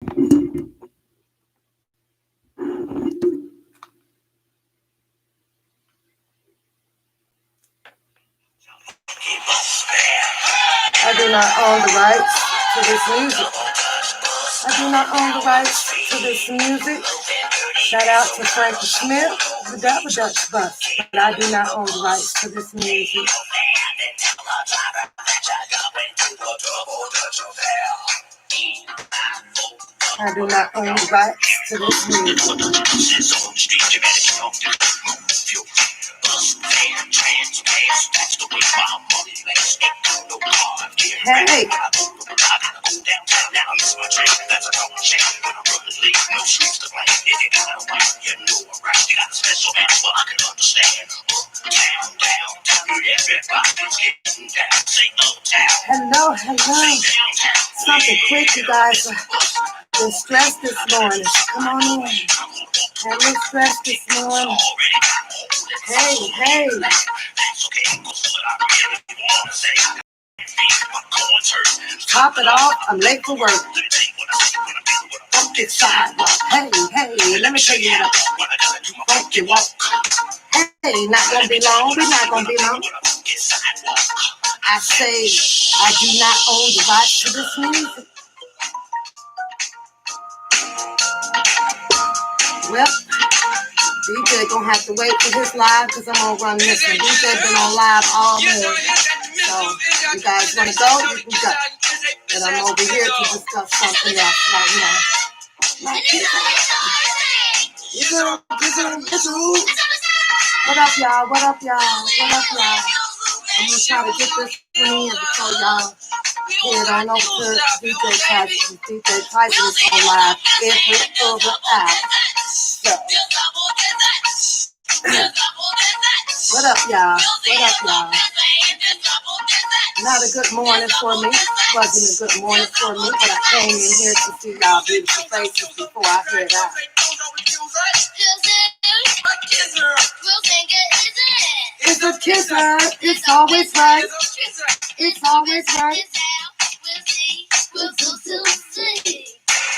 I do not own the rights to this music. I do not own the rights to this music. Shout out to Frankie Smith, the Double Dutch Bus. But I do not own the rights to this music. I do not own the rights to this music. Hey. Hello. Something quick, you guys. Been stressed this morning. Come on in. Had me stressed this morning. Hey. Top it off, I'm late for work. Funky sidewalk. Hey, let me tell you about funky walk. Hey, not gonna be long, we're not gonna be long. I say, I do not own the rights to this music. Well, DJ gonna have to wait for his live because I'm gonna run this one. DJ been on live all morning. So, you guys wanna go? You can go. But I'm over here to discuss something else right now. What up, y'all? I'm gonna try to get this one in before y'all head on over to DJ Tyson. DJ Tyson is on live every other hour. So, what up, y'all? Not a good morning for me. Wasn't a good morning for me, but I came in here to see y'all beautiful faces before I head out. It's a kisser. It's always right.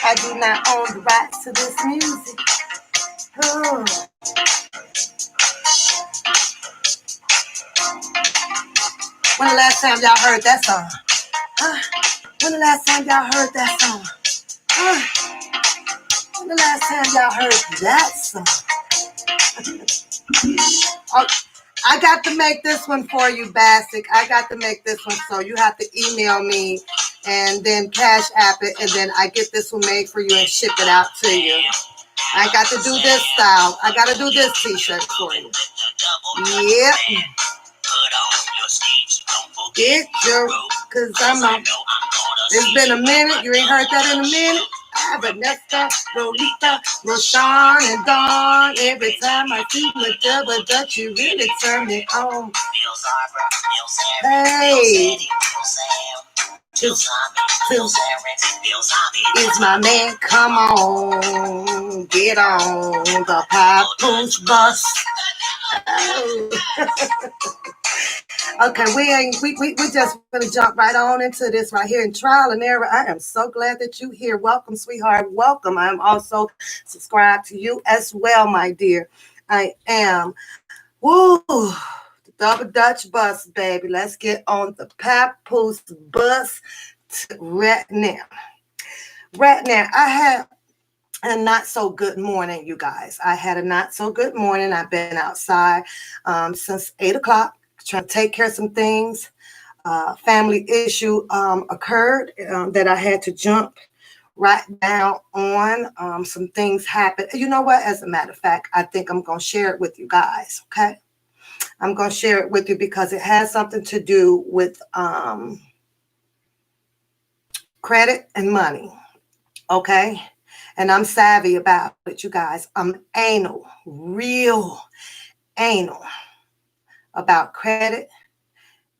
I do not own the rights to this music. Oh. When the last time y'all heard that song? When the last time y'all heard that song? When the last time y'all heard that song? Oh, I got to make this one for you, Basic. I got to make this one, so you have to email me and then Cash App it, and then I get this one made for you and ship it out to you. I got to do this style. I got to do this t-shirt for you. Yep. Get your, cause I'm on. It's been a minute. You ain't heard that in a minute. Vanessa, Lolita, Rashawn, and Dawn. Every time I see my double dutch, you really turn me on. Hey. Is my man, come on, get on the Papoose bus. Oh. Okay, we just gonna jump right on into this right here in trial and error. I am so glad that you're here. Welcome, sweetheart. Welcome. I'm also subscribed to you as well, my dear. I am. Woo. Double Dutch bus, baby. Let's get on the Papoose bus right now. I had a not so good morning, you guys. I had a not so good morning. I've been outside since 8 o'clock trying to take care of some things. Family issue occurred that I had to jump right down on. Some things happened. You know what? As a matter of fact, I think I'm going to share it with you guys, okay? I'm going to share it with you because it has something to do with credit and money, okay? And I'm savvy about it, you guys. I'm real anal about credit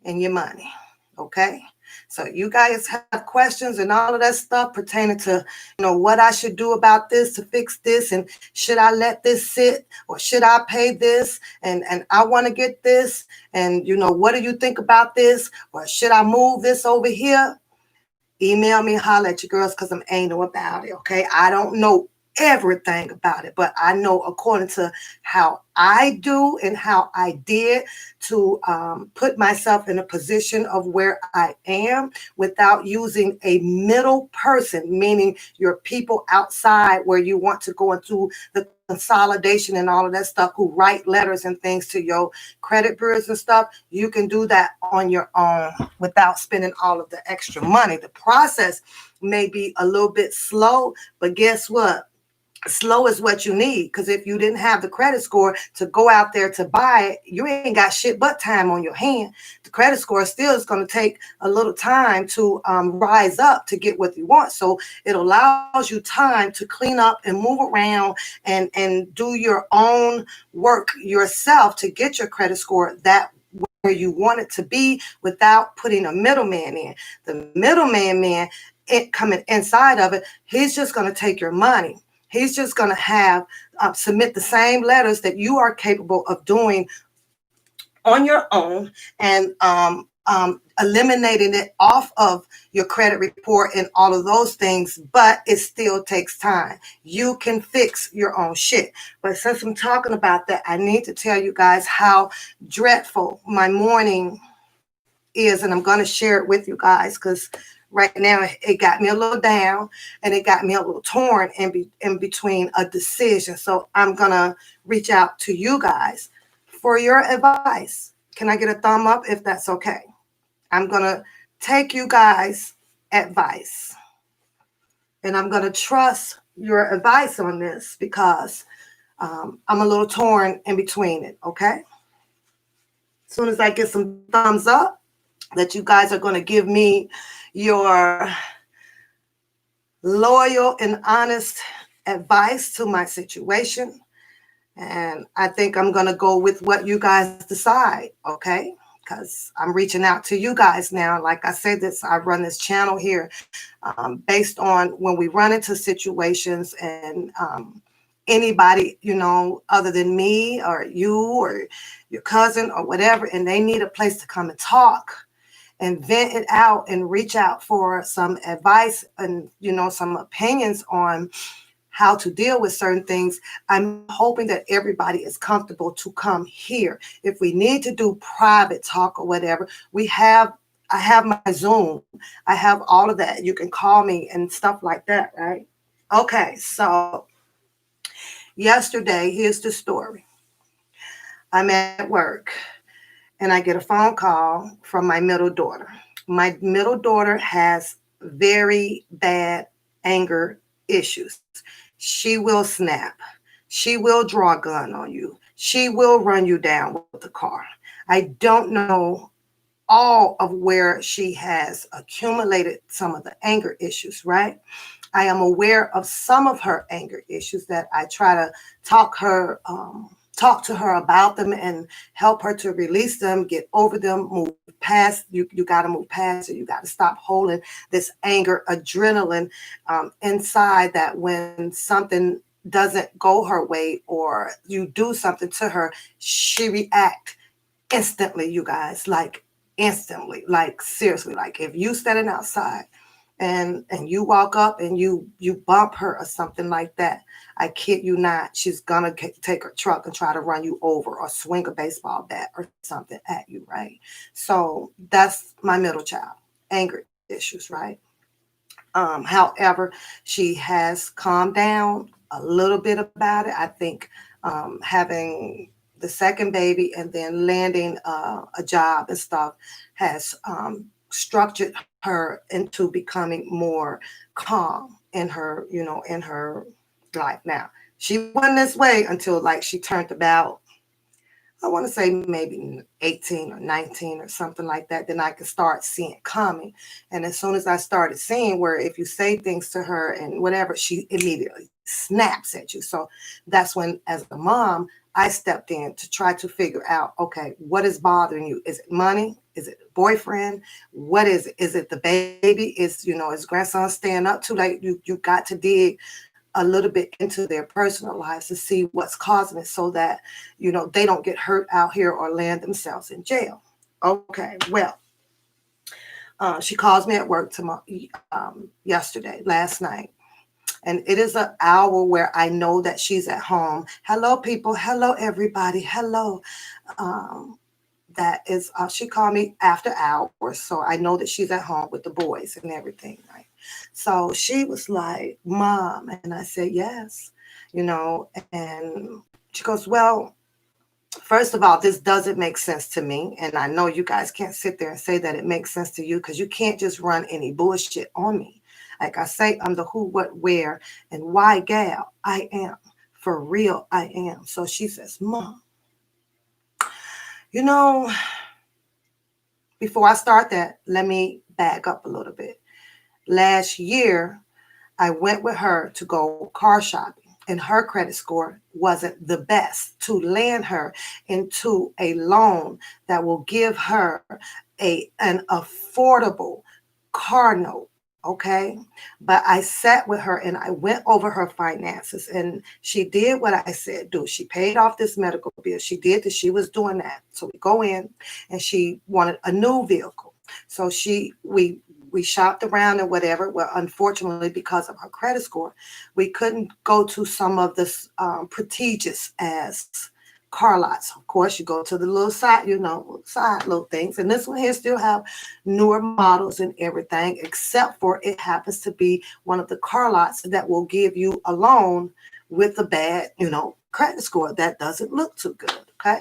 and your money, okay? So you guys have questions and all of that stuff pertaining to, what I should do about this to fix this, and should I let this sit, or should I pay this, and I want to get this, and what do you think about this, or should I move this over here? email me, holler at your girls, because I'm anal about it, okay? I don't know everything about it, but I know according to how I do and how I did to put myself in a position of where I am without using a middle person, meaning your people outside where you want to go into the consolidation and all of that stuff, who write letters and things to your credit bureaus and stuff. You can do that on your own without spending all of the extra money. The process may be a little bit slow, but guess what? Slow is what you need, because if you didn't have the credit score to go out there to buy it, you ain't got shit but time on your hand. The credit score still is going to take a little time to rise up to get what you want. So it allows you time to clean up and move around and do your own work yourself to get your credit score that where you want it to be without putting a middleman in. The middleman, it coming inside of it, he's just going to take your money. He's just going to have submit the same letters that you are capable of doing on your own, and eliminating it off of your credit report and all of those things, but it still takes time. You can fix your own shit. But since I'm talking about that, I need to tell you guys how dreadful my morning is, and I'm going to share it with you guys, because right now it got me a little down and it got me a little torn in between a decision. So I'm going to reach out to you guys for your advice. Can I get a thumb up if that's okay? I'm going to take you guys' advice, and I'm going to trust your advice on this, because I'm a little torn in between it, okay? As soon as I get some thumbs up that you guys are going to give me your loyal and honest advice to my situation, and I think I'm going to go with what you guys decide, okay? Because I'm reaching out to you guys now. Like I said, I run this channel here based on when we run into situations, and anybody, other than me or you or your cousin or whatever, and they need a place to come and talk and vent it out and reach out for some advice and, some opinions on how to deal with certain things. I'm hoping that everybody is comfortable to come here. If we need to do private talk or whatever, I have my Zoom. I have all of that. You can call me and stuff like that, right? Okay, so yesterday, here's the story. I'm at work and I get a phone call from my middle daughter. My middle daughter has very bad anger issues. She will snap. She will draw a gun on you. She will run you down with the car. I don't know all of where she has accumulated some of the anger issues, right? I am aware of some of her anger issues that I try to talk to her about them and help her to release them, get over them, move past. You got to move past it. You got to stop holding this anger, adrenaline inside, that when something doesn't go her way or you do something to her, she react instantly, you guys, like instantly, like seriously, like if you standing outside and you walk up and you bump her or something like that, I kid you not, she's gonna take her truck and try to run you over or swing a baseball bat or something at you, right? So that's my middle child, anger issues, right? However, she has calmed down a little bit about it. I think having the second baby and then landing a job and stuff has structured her into becoming more calm in her, in her life. Now, she wasn't this way until like she turned about, I want to say maybe 18 or 19 or something like that. Then I could start seeing it coming. And as soon as I started seeing where if you say things to her and whatever, she immediately snaps at you. So that's when, as a mom, I stepped in to try to figure out, okay, what is bothering you? Is it money? Is it a boyfriend? What is it? Is it the baby? Is grandson staying up too late? You got to dig a little bit into their personal lives to see what's causing it, so that they don't get hurt out here or land themselves in jail. Okay, well, She calls me at work tomorrow, yesterday, last night. And it is an hour where I know that she's at home. Hello, people. Hello, everybody. Hello. Um, that is, she called me after hours. So I know that she's at home with the boys and everything, right? So she was like, Mom. And I said, yes, and she goes, well, first of all, this doesn't make sense to me. And I know you guys can't sit there and say that it makes sense to you because you can't just run any bullshit on me. Like I say, I'm the who, what, where, and why gal. I am. For real, I am. So she says, Mom, you know, before I start that, let me back up a little bit. Last year, I went with her to go car shopping, and her credit score wasn't the best to land her into a loan that will give her an affordable car note. Okay. But I sat with her and I went over her finances, and she did what I said do. She paid off this medical bill. She did that. She was doing that. So we go in, and she wanted a new vehicle. So we shopped around and whatever. Well, unfortunately, because of her credit score, we couldn't go to some of the prestigious as car lots. Of course, you go to the little side, side little things. And this one here still have newer models and everything, except for it happens to be one of the car lots that will give you a loan with a bad, credit score that doesn't look too good. Okay.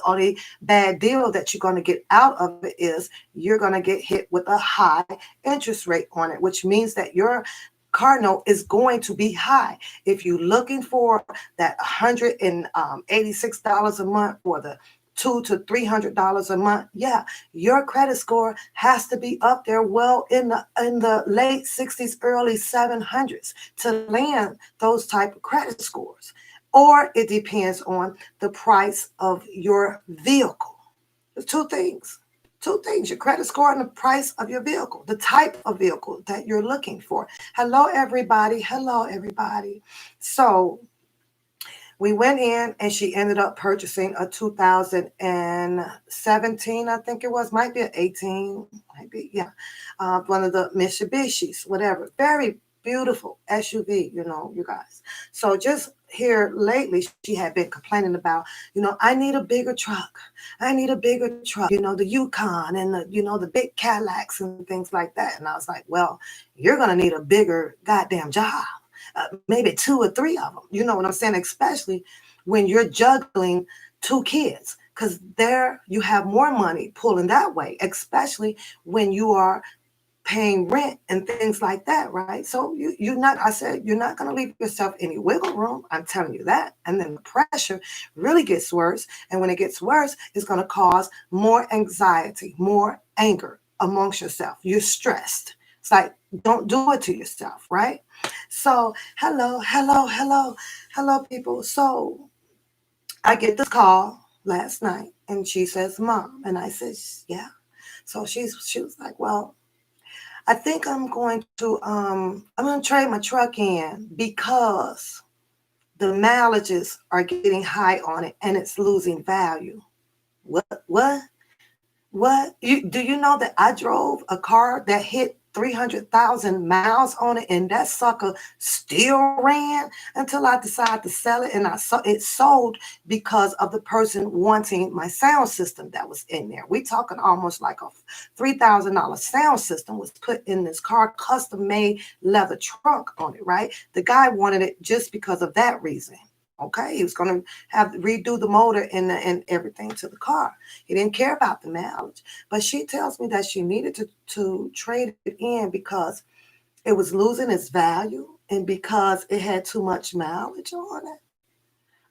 Only bad deal that you're going to get out of it is you're going to get hit with a high interest rate on it, which means that your car note is going to be high. If you're looking for that $186 a month or the $200 to $300 a month, yeah, your credit score has to be up there, well, in the late 60s, early 700s to land those type of credit scores. Or it depends on the price of your vehicle. There's two things, your credit score and the price of your vehicle, the type of vehicle that you're looking for. Hello, everybody. Hello, everybody. So we went in and she ended up purchasing a 2017, I think it was, might be an 18, maybe, yeah. One of the Mitsubishis, whatever. Very beautiful SUV, you guys. So just here lately, she had been complaining about, I need a bigger truck. I need a bigger truck, the Yukon and the big Cadillacs and things like that. And I was like, well, you're going to need a bigger goddamn job. Maybe 2 or 3 of them. You know what I'm saying? Especially when you're juggling 2 kids, because there you have more money pulling that way, especially when you are paying rent and things like that, right? So you're not, I said, you're not going to leave yourself any wiggle room. I'm telling you that. And then the pressure really gets worse. And when it gets worse, it's going to cause more anxiety, more anger amongst yourself. You're stressed. It's like, don't do it to yourself, right? So, hello, people. So I get this call last night and she says, Mom. And I said, yeah. So she was like, well, I think I'm going to trade my truck in because the mileages are getting high on it and it's losing value. What? Do you know that I drove a car that hit 300,000 miles on it, and that sucker still ran until I decided to sell it, and it sold because of the person wanting my sound system that was in there. We talking almost like a $3,000 sound system was put in this car, custom made leather trunk on it, right? The guy wanted it just because of that reason. Okay, he was going to have to redo the motor and everything to the car. He didn't care about the mileage. But she tells me that she needed to trade it in because it was losing its value and because it had too much mileage on it.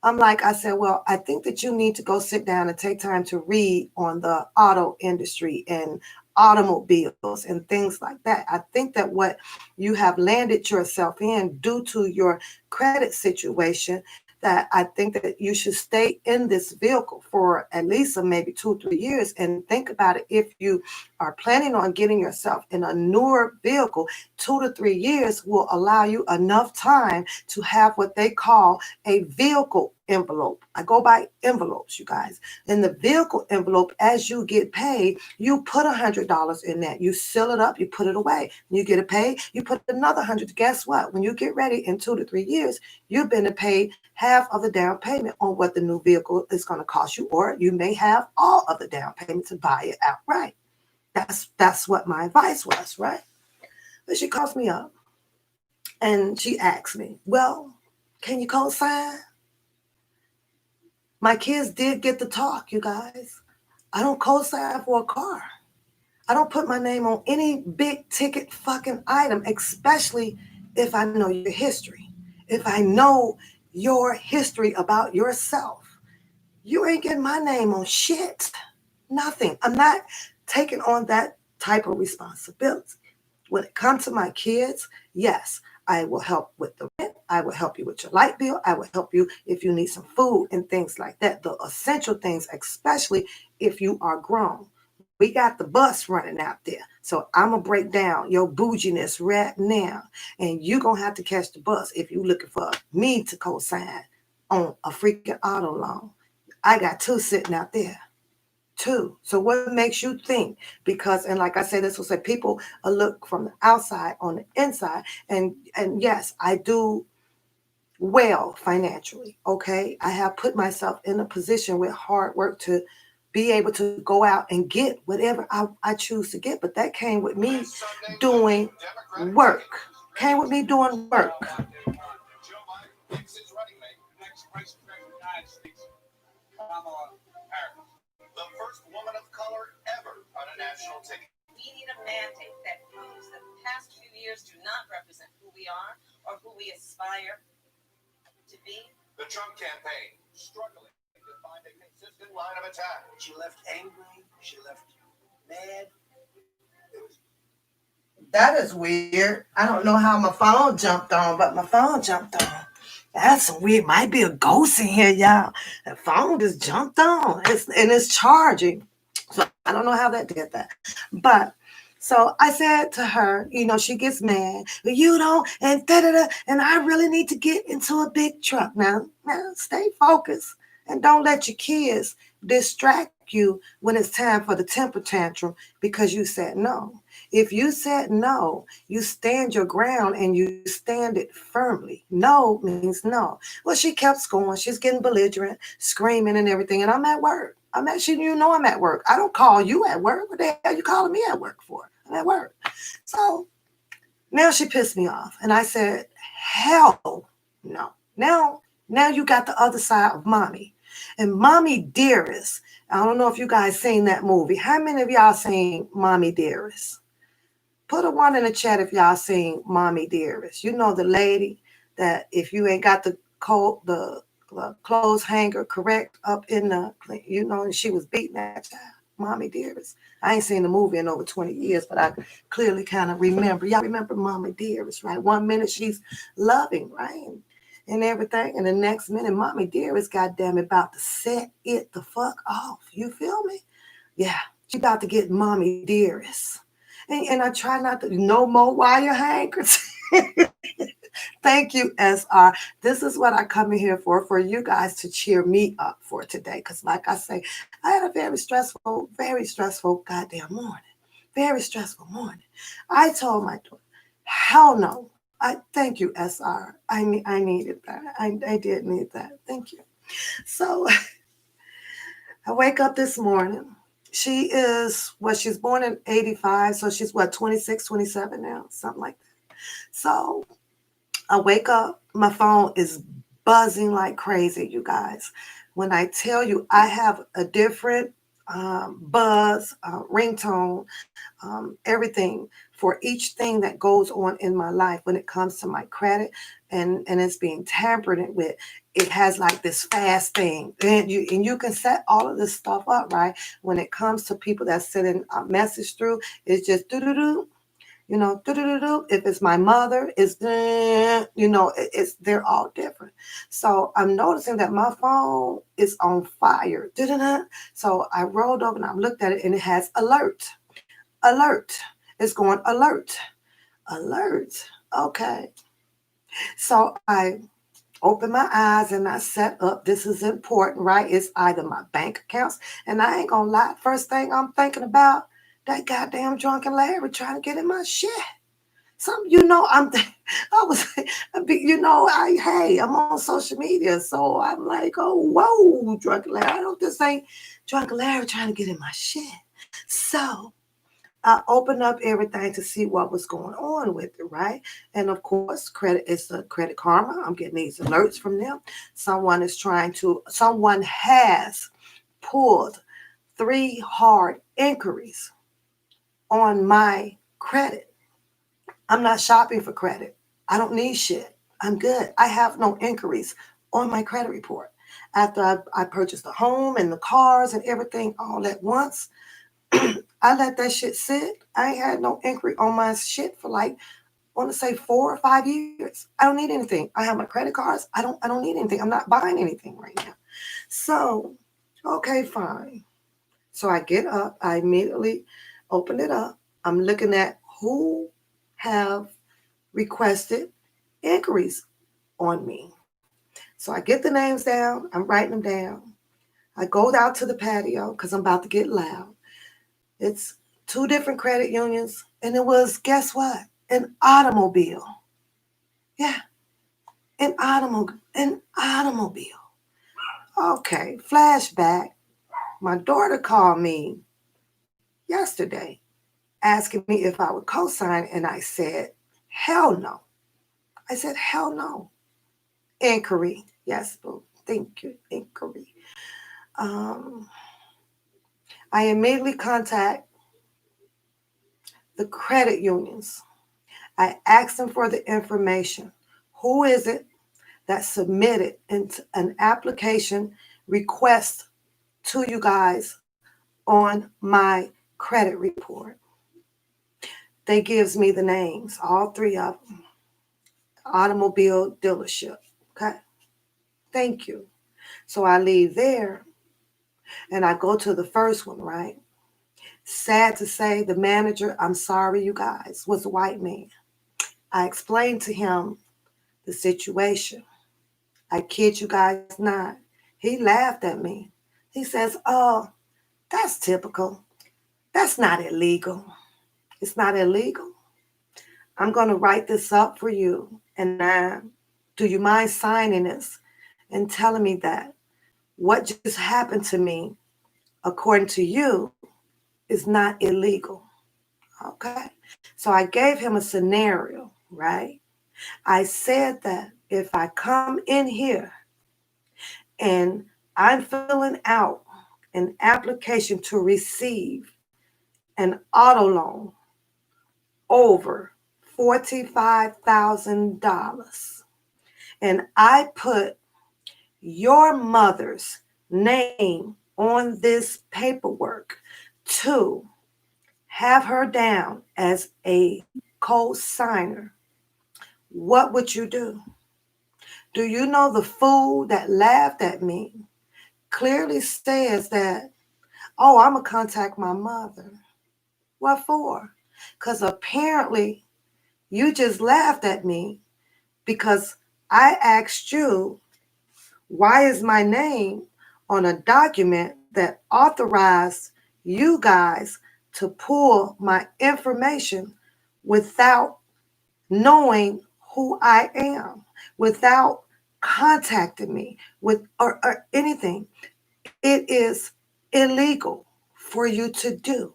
I said, well, I think that you need to go sit down and take time to read on the auto industry and automobiles and things like that. I think that what you have landed yourself in due to your credit situation, that I think that you should stay in this vehicle for at least maybe 2 or 3 years and think about it. If you are planning on getting yourself in a newer vehicle, 2 to 3 years will allow you enough time to have what they call a vehicle envelope. I go by envelopes, you guys. In the vehicle envelope, as you get paid, you put $100 in that. You seal it up, you put it away. When you get it paid, you put another 100. Guess what? When you get ready in 2 to 3 years, you've been to pay half of the down payment on what the new vehicle is going to cost you, or you may have all of the down payment to buy it outright. That's what my advice was, right? But she calls me up and she asks me, well, can you co-sign? My kids did get the talk, you guys. I don't co-sign for a car. I don't put my name on any big ticket fucking item, especially if I know your history. If I know your history about yourself, you ain't getting my name on shit. Nothing. I'm not taking on that type of responsibility. When it comes to my kids, yes, I will help with the rent. I will help you with your light bill. I will help you if you need some food and things like that. The essential things, especially if you are grown. We got the bus running out there. So I'm going to break down your bouginess right now. And you're going to have to catch the bus if you're looking for me to co-sign on a freaking auto loan. I got two sitting out there. Two. So what makes you think? Because, and like I said, this will say people look from the outside on the inside. And yes, I do well financially. Okay. I have put myself in a position with hard work to be able to go out and get whatever I choose to get. But that came with me doing work. Came with me doing work. The first woman of color ever on a national ticket. We need a mandate that proves that the past few years do not represent who we are or who we aspire to be. The Trump campaign struggling to find a consistent line of attack. She left angry. She left mad. That is weird. I don't know how my phone jumped on, but my phone jumped on. That's weird. Might be a ghost in here, y'all. The phone just jumped on. It's charging. So I don't know how that did that. But so I said to her, she gets mad. You don't, and da-da-da, and I really need to get into a big truck. Now stay focused and don't let your kids distract you when it's time for the temper tantrum because you said no. If you said no, you stand your ground and you stand it firmly. No means no. Well, she kept going. She's getting belligerent, screaming and everything. And I'm at work. I'm at work. I don't call you at work. What the hell are you calling me at work for? I'm at work. So now she pissed me off. And I said, hell no. Now you got the other side of mommy. And Mommy Dearest, I don't know if you guys seen that movie. How many of y'all seen Mommy Dearest? Put a one in the chat if y'all seen Mommy Dearest. You know the lady that if you ain't got the clothes hanger correct up in the, and she was beating that child. Mommy Dearest. I ain't seen the movie in over 20 years, but I clearly kind of remember. Y'all remember Mommy Dearest, right? 1 minute she's loving, right? And everything. And the next minute, Mommy Dearest, goddamn it, about to set it the fuck off. You feel me? Yeah. She about to get Mommy Dearest. And I try not to, no more wire hangers. Thank you, SR. This is what I come in here for you guys to cheer me up for today. Because like I say, I had a very stressful goddamn morning. Very stressful morning. I told my daughter, hell no. I thank you, SR. I needed that. I did need that. Thank you. So I wake up this morning. She's born in 85. So she's 26, 27 now, something like that. So I wake up, my phone is buzzing like crazy, you guys. When I tell you I have a different buzz, ringtone, everything for each thing that goes on in my life when it comes to my credit and it's being tampered with. It has like this fast thing, and you can set all of this stuff up, right? When it comes to people that sending a message through, it's just do-do-do. If it's my mother, it's, they're all different. So I'm noticing that my phone is on fire. So I rolled over and I looked at it and it has alert. It's going alert. Okay. So I opened my eyes and I set up. This is important, right? It's either my bank accounts, and I ain't gonna lie. First thing I'm thinking about, that goddamn drunken Larry trying to get in my shit. Some, I was, I'm on social media, so I'm like, oh, whoa, drunken Larry. I don't this ain't drunken Larry trying to get in my shit. So I opened up everything to see what was going on with it, right? And of course, it's a Credit Karma. I'm getting these alerts from them. Someone has pulled 3 hard inquiries on my credit. I'm not shopping for credit. I don't need shit. I'm good. I have no inquiries on my credit report. After I purchased the home and the cars and everything all at once, I let that shit sit. I ain't had no inquiry on my shit for like, I want to say 4 or 5 years. I don't need anything. I have my credit cards. I don't need anything. I'm not buying anything right now. So, okay, fine. So I get up. I immediately open it up. I'm looking at who have requested inquiries on me. So I get the names down. I'm writing them down. I go out to the patio because I'm about to get loud. It's 2 different credit unions, and it was, guess what? An automobile. Yeah, an automobile. Okay, flashback. My daughter called me yesterday asking me if I would co-sign, and I said, hell no. I said, hell no. Inquiry. Yes, boo. Thank you. Inquiry. Um, I immediately contact the credit unions. I asked them for the information. Who is it that submitted an application request to you guys on my credit report? They gives me the names, all 3 of them. Automobile dealership. Okay. Thank you. So I leave there and I go to the first one, right? Sad to say, the manager, I'm sorry, you guys, was a white man. I explained to him the situation. I kid you guys not. He laughed at me. He says, oh, that's typical. That's not illegal. It's not illegal. I'm going to write this up for you. And do you mind signing this and telling me that what just happened to me, according to you, is not illegal? Okay. So I gave him a scenario, right? I said that if I come in here and I'm filling out an application to receive an auto loan over $45,000, and I put your mother's name on this paperwork to have her down as a co-signer, what would you do? Do you know the fool that laughed at me clearly says that, oh, I'm going to contact my mother? What for? Because apparently you just laughed at me because I asked you, why is my name on a document that authorized you guys to pull my information without knowing who I am, without contacting me or anything? It is illegal for you to do.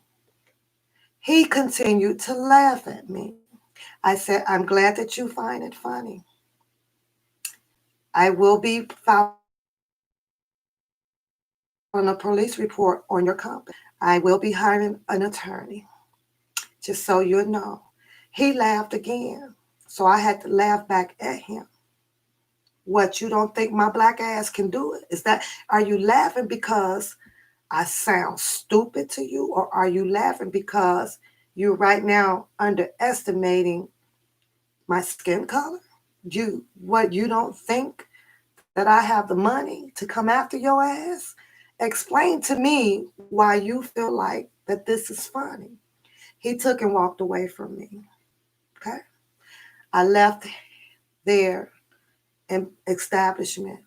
He continued to laugh at me. I said, I'm glad that you find it funny. I will be filing a police report on your company. I will be hiring an attorney, just so you know. He laughed again. So I had to laugh back at him. What, you don't think my black ass can do it? Are you laughing because I sound stupid to you, or are you laughing because you're right now underestimating my skin color? You don't think that I have the money to come after your ass? Explain to me why you feel like that this is funny. He took and walked away from me. Okay. I left there establishment.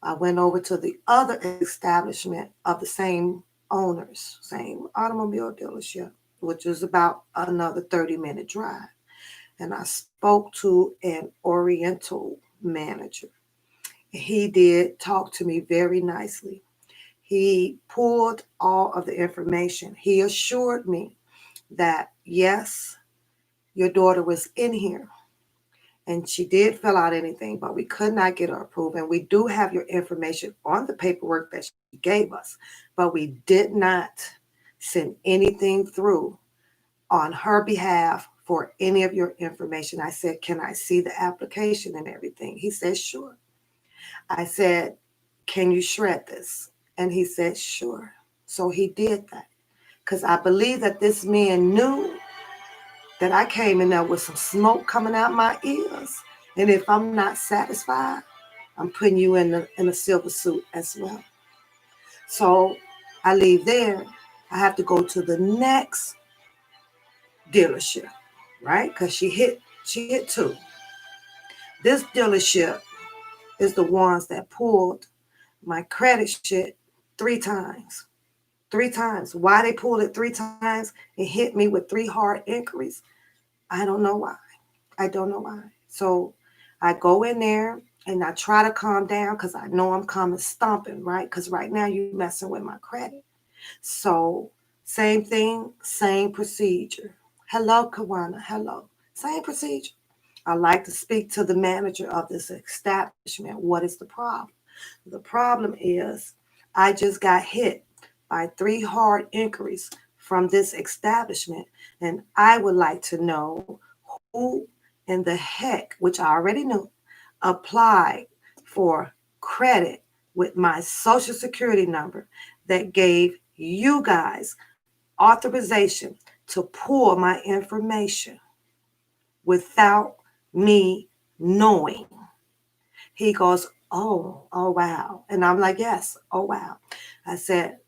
I went over to the other establishment of the same owners, same automobile dealership, which is about another 30-minute drive. And I spoke to an Oriental manager. He did talk to me very nicely. He pulled all of the information. He assured me that, yes, your daughter was in here and she did fill out anything, but we could not get her approved. And we do have your information on the paperwork that she gave us, but we did not send anything through on her behalf for any of your information. I said, can I see the application and everything? He said, sure. I said, can you shred this? And he said, sure. So he did that because I believe that this man knew that I came in there with some smoke coming out my ears. And if I'm not satisfied, I'm putting you in a silver suit as well. So I leave there. I have to go to the next dealership, right? Because she hit two. This dealership is the ones that pulled my credit shit 3 times. 3 times. Why they pulled it 3 times and hit me with 3 hard inquiries? I don't know why. I don't know why. So I go in there and I try to calm down because I know I'm coming stomping, right? Because right now you're messing with my credit. So same thing, same procedure. Hello, Kawana. Hello. Same procedure. I like to speak to the manager of this establishment. What is the problem? The problem is I just got hit by 3 hard inquiries from this establishment, and I would like to know who in the heck, which I already knew, applied for credit with my social security number that gave you guys authorization to pull my information without me knowing. He goes, oh, wow. And I'm like, yes, oh, wow. I said,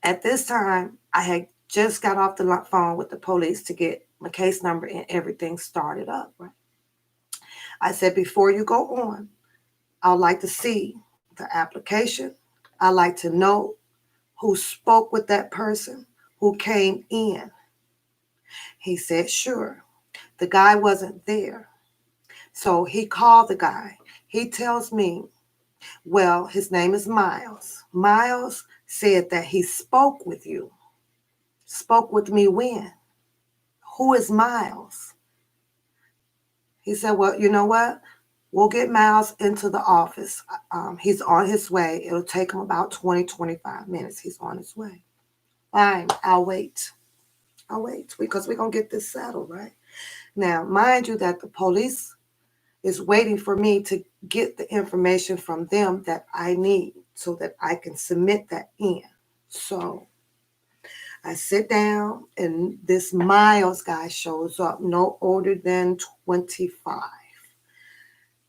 at this time, I had just got off the phone with the police to get my case number and everything started up, right? I said, before you go on, I'd like to see the application. I'd like to know who spoke with that person who came in. He said, sure. The guy wasn't there. So he called the guy. He tells me, well, his name is Miles. Miles said that he spoke with you. Spoke with me when? Who is Miles? He said, well, you know what? We'll get Miles into the office. He's on his way. It'll take him about 20, 25 minutes. He's on his way. Fine, I'll wait. I'll wait because we're going to get this settled, right? Now, mind you that the police is waiting for me to get the information from them that I need so that I can submit that in. So I sit down and this Miles guy shows up, no older than 25.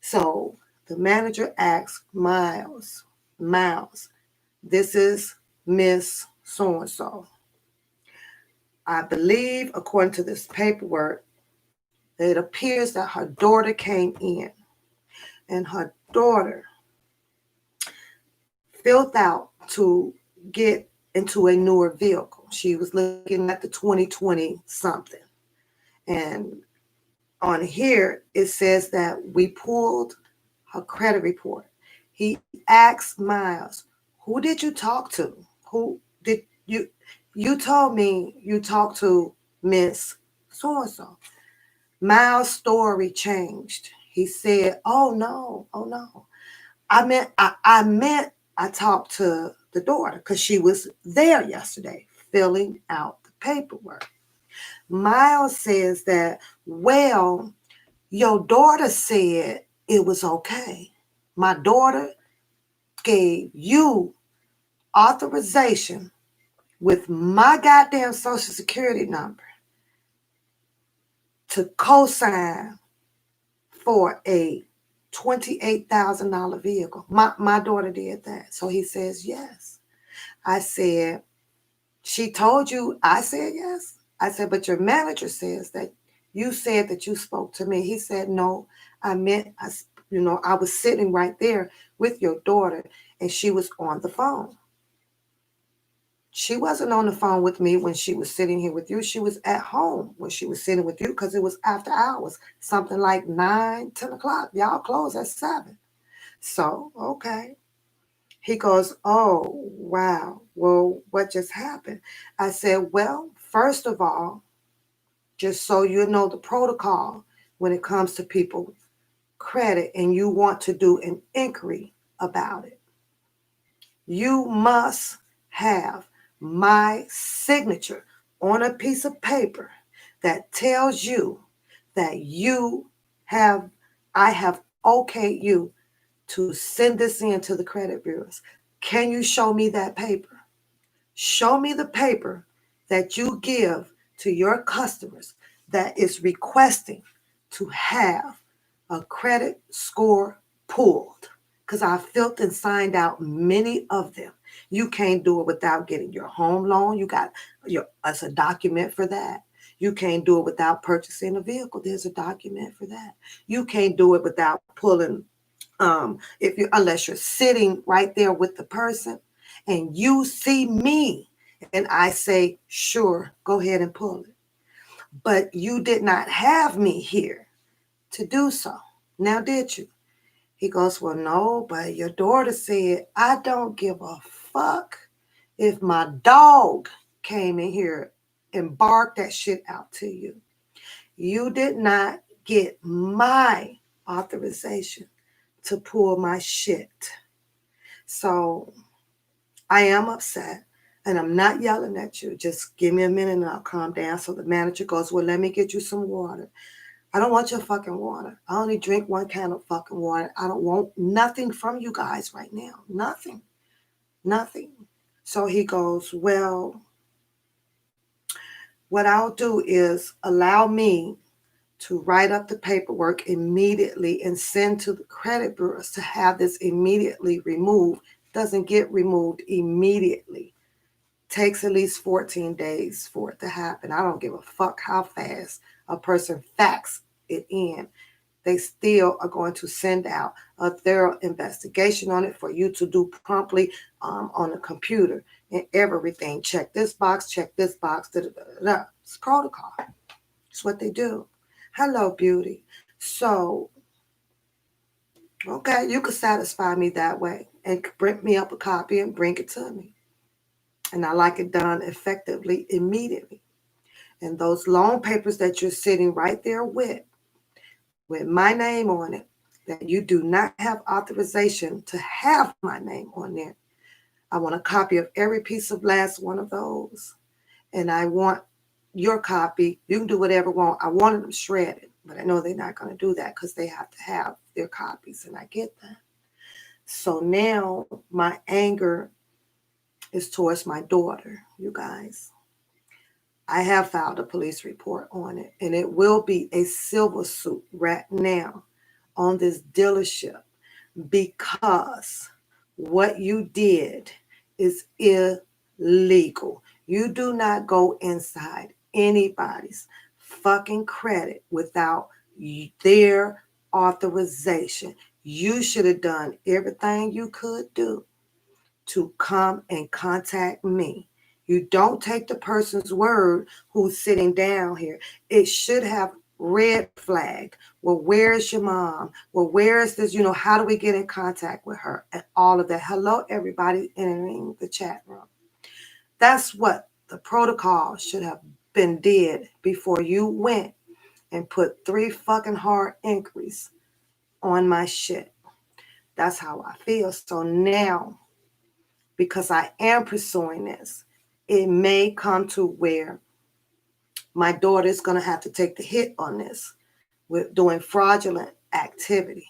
So the manager asks Miles, this is Miss So-and-so. I believe, according to this paperwork, it appears that her daughter came in and her daughter filled out to get into a newer vehicle. She was looking at the 2020 something. And on here, it says that we pulled her credit report. He asked Miles, who did you talk to? Who did you told me you talked to Miss So-and-so. Miles' story changed. He said, oh no. I meant I talked to the daughter because she was there yesterday filling out the paperwork. Miles says that, well, your daughter said it was okay. My daughter gave you authorization with my goddamn social security number to co-sign for a $28,000 vehicle. My daughter did that. So he says, yes. I said, she told you. I said, yes. I said, but your manager says that you said that you spoke to me. He said, no, I meant You know, I was sitting right there with your daughter and she was on the phone. She wasn't on the phone with me when she was sitting here with you. She was at home when she was sitting with you because it was after hours, something like 9, 10 o'clock. Y'all close at 7. So, okay. He goes, oh, wow. Well, what just happened? I said, well, first of all, just so you know the protocol when it comes to people's credit and you want to do an inquiry about it, you must have my signature on a piece of paper that tells you that I have okayed you to send this in to the credit bureaus. Can you show me that paper? Show me the paper that you give to your customers that is requesting to have a credit score pulled. Because I filled and signed out many of them. You can't do it without getting your home loan. You got as a document for that. You can't do it without purchasing a vehicle. There's a document for that. You can't do it without pulling if you unless you're sitting right there with the person and you see me and I say, sure, go ahead and pull it. But you did not have me here to do so. Now, did you? He goes, well, no, but your daughter said, I don't give a fuck if my dog came in here and barked that shit out to you. You did not get my authorization to pull my shit. So I am upset and I'm not yelling at you. Just give me a minute and I'll calm down. So the manager goes, well, let me get you some water. I don't want your fucking water. I only drink one can of fucking water. I don't want nothing from you guys right now. Nothing. Nothing. So he goes, well, what I'll do is allow me to write up the paperwork immediately and send to the credit bureaus to have this immediately removed. Doesn't get removed immediately. Takes at least 14 days for it to happen. I don't give a fuck how fast a person fax it in. They still are going to send out a thorough investigation on it for you to do promptly on the computer and everything. Check this box, check this box. Da, da, da, da. It's protocol. It's what they do. Hello, beauty. So, okay, you could satisfy me that way and print me up a copy and bring it to me. And I like it done effectively, immediately. And those loan papers that you're sitting right there with my name on it, that you do not have authorization to have my name on there. I want a copy of every piece of last one of those. And I want your copy. You can do whatever you want. I wanted them shredded, but I know they're not going to do that because they have to have their copies, and I get that. So now my anger is towards my daughter, you guys. I have filed a police report on it, and it will be a civil suit right now on this dealership because what you did is illegal. You do not go inside anybody's fucking credit without their authorization. You should have done everything you could do to come and contact me. You don't take the person's word who's sitting down here. It should have red flag. Well, where is your mom? Well, where is this? How do we get in contact with her? And all of that. Hello, everybody entering the chat room. That's what the protocol should have been did before you went and put 3 fucking hard inquiries on my shit. That's how I feel. So now, because I am pursuing this, it may come to where my daughter is going to have to take the hit on this with doing fraudulent activity.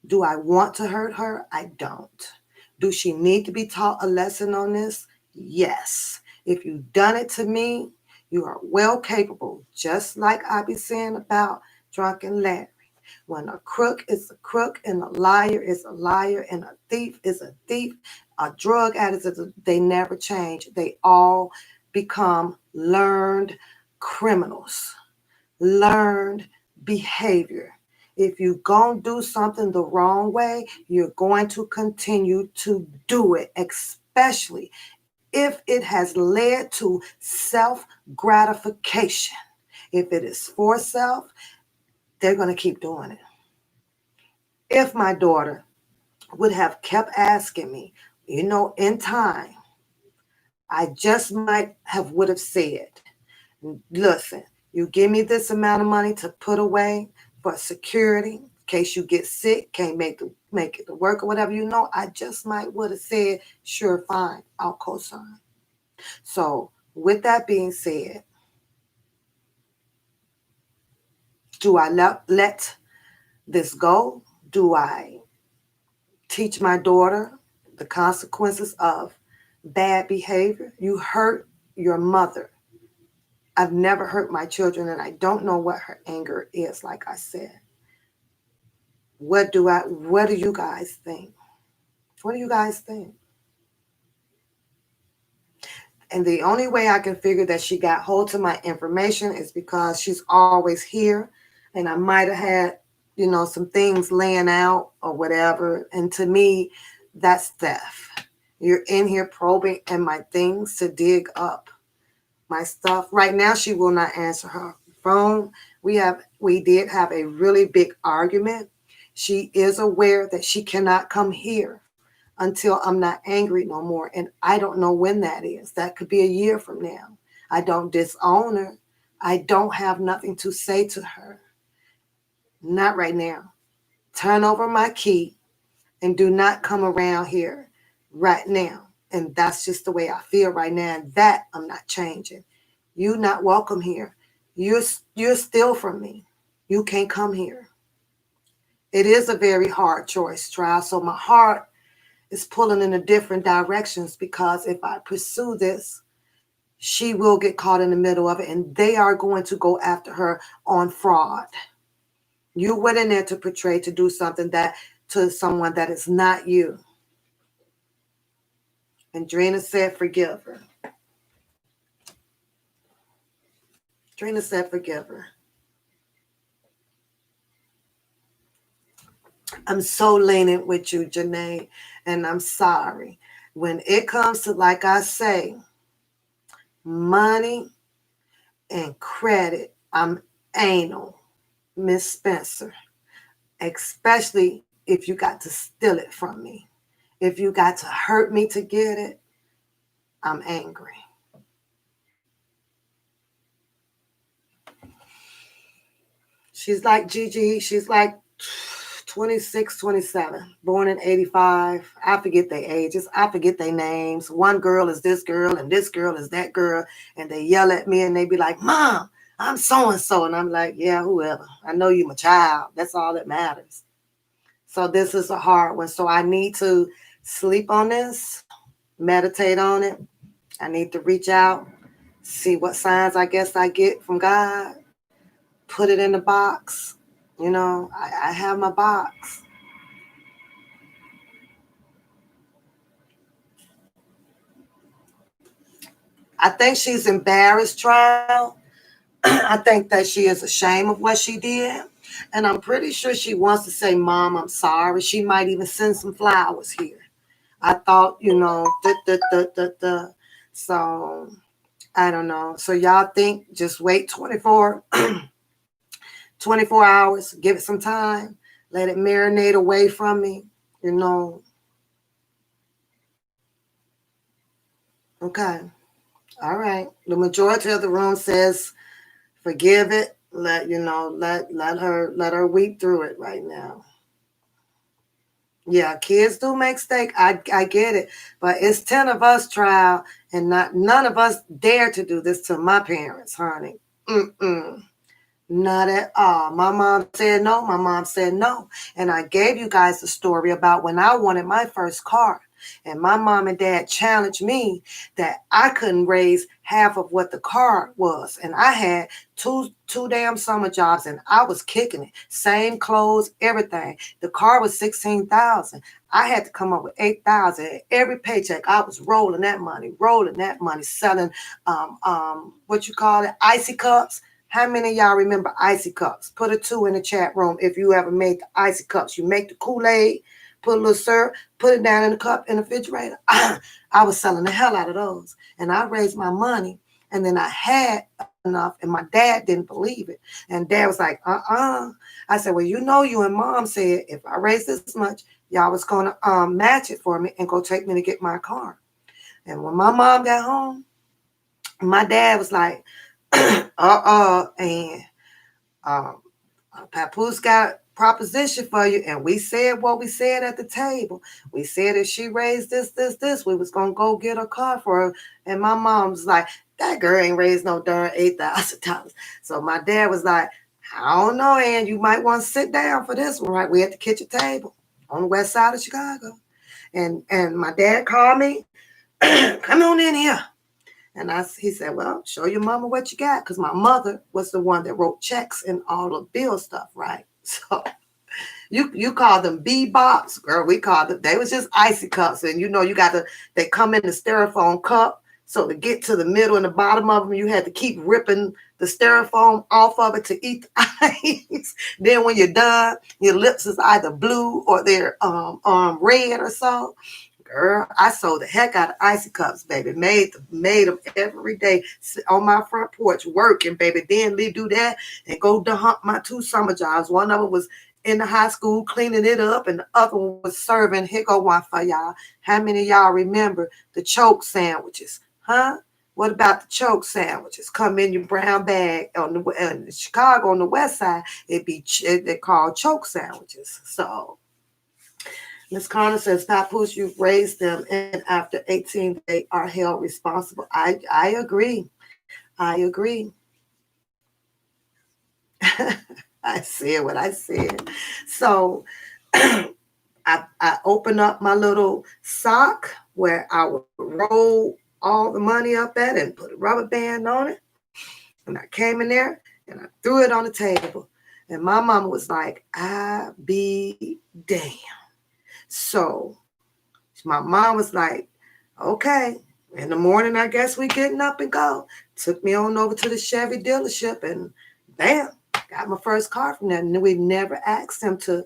Do I want to hurt her? I don't. Do she need to be taught a lesson on this? Yes. If you've done it to me, you are well capable, just like I be saying about Drunken Larry. When a crook is a crook and a liar is a liar and a thief is a thief, a drug addict is they never change. They all become learned criminals, learned behavior. If you're going to do something the wrong way, you're going to continue to do it, especially if it has led to self gratification. If it is for self, they're going to keep doing it. If my daughter would have kept asking me, in time, I just might have would have said, listen, you give me this amount of money to put away for security in case you get sick, can't make it to work or whatever, I just might would have said, sure, fine, I'll co-sign. So with that being said, do I let this go? Do I teach my daughter the consequences of bad behavior? You hurt your mother. I've never hurt my children, and I don't know what her anger is, like I said. What do you guys think? What do you guys think? And the only way I can figure that she got hold to my information is because she's always here, and I might have had, some things laying out or whatever. And to me, that's theft. You're in here probing in my things to dig up my stuff. Right now, she will not answer her phone. We did have a really big argument. She is aware that she cannot come here until I'm not angry no more. And I don't know when that is. That could be a year from now. I don't disown her. I don't have nothing to say to her. Not right now. Turn over my key and do not come around here right now. And that's just the way I feel right now. And that I'm not changing. You're not welcome here. You're still from me. You can't come here. It is a very hard choice, trial. So my heart is pulling in a different directions, because if I pursue this, she will get caught in the middle of it, and they are going to go after her on fraud. You went in there to portray, to do something that to someone that is not you. And Drina said, forgive her. Drina said, forgive her. I'm so lenient with you, Janae, and I'm sorry. When it comes to, like I say, money and credit, I'm anal, Miss Spencer, especially if you got to steal it from me. If you got to hurt me to get it, I'm angry. She's like Gigi. She's like 26, 27, born in 85. I forget their ages. I forget their names. One girl is this girl and this girl is that girl. And they yell at me and they be like, Mom, I'm so-and-so. And I'm like, yeah, whoever. I know you my child. That's all that matters. So this is a hard one. So I need to sleep on this, meditate on it. I need to reach out, see what signs I guess I get from God, put it in the box. I have my box. I think she's embarrassed, trial. I think that she is ashamed of what she did. And I'm pretty sure she wants to say, Mom, I'm sorry. She might even send some flowers here. I thought, So I don't know. So y'all think just wait 24 hours, give it some time, let it marinate away from me, Okay. All right. The majority of the room says forgive it. Let her weep through it right now. Yeah, kids do make mistakes. I get it. But it's 10 of us trial, and none of us dare to do this to my parents, honey. Not at all. My mom said no. My mom said no. And I gave you guys the story about when I wanted my first car. And my mom and dad challenged me that I couldn't raise half of what the car was. And I had two damn summer jobs, and I was kicking it. Same clothes, everything. The car was $16,000. I had to come up with $8,000. Every paycheck, I was rolling that money, selling what you call it, icy cups. How many of y'all remember icy cups? Put a 2 in the chat room if you ever made the icy cups. You make the Kool-Aid, put a little syrup, put it down in the cup in the refrigerator. I was selling the hell out of those. And I raised my money. And then I had enough, and my dad didn't believe it. And dad was like, I said, well, you and mom said if I raise this much, y'all was going to match it for me and go take me to get my car. And when my mom got home, my dad was like, and Papoose got proposition for you, and we said what we said at the table. We said if she raised this, we was gonna go get a car for her. And my mom's like, that girl ain't raised no darn $8,000. So my dad was like, I don't know, Ann, you might want to sit down for this one, right? We at the kitchen table on the west side of Chicago. And my dad called me, come on in here. And he said, well, show your mama what you got. Because my mother was the one that wrote checks and all the bill stuff, right? So you call them bebops, girl. We called them, they was just icy cups. And they come in the styrofoam cup. So to get to the middle and the bottom of them, you had to keep ripping the styrofoam off of it to eat the ice. Then when you're done, your lips is either blue or they're red or so. Girl, I sold the heck out of icy cups, baby. Made them every day on my front porch working, baby. Then we do that and go to hump my 2 summer jobs. One of them was in the high school cleaning it up, and the other one was serving. Here go one for y'all. How many of y'all remember the choke sandwiches? Huh? What about the choke sandwiches? Come in your brown bag in Chicago on the west side. They're called choke sandwiches. So Ms. Connor says, Papoose, you've raised them, and after 18, they are held responsible. I agree. I agree. I said what I said. So I opened up my little sock where I would roll all the money up at and put a rubber band on it. And I came in there and I threw it on the table. And my mama was like, I be damned. So my mom was like, okay. In the morning, I guess we getting up and go. Took me on over to the Chevy dealership and bam, got my first car from there. And we never asked them to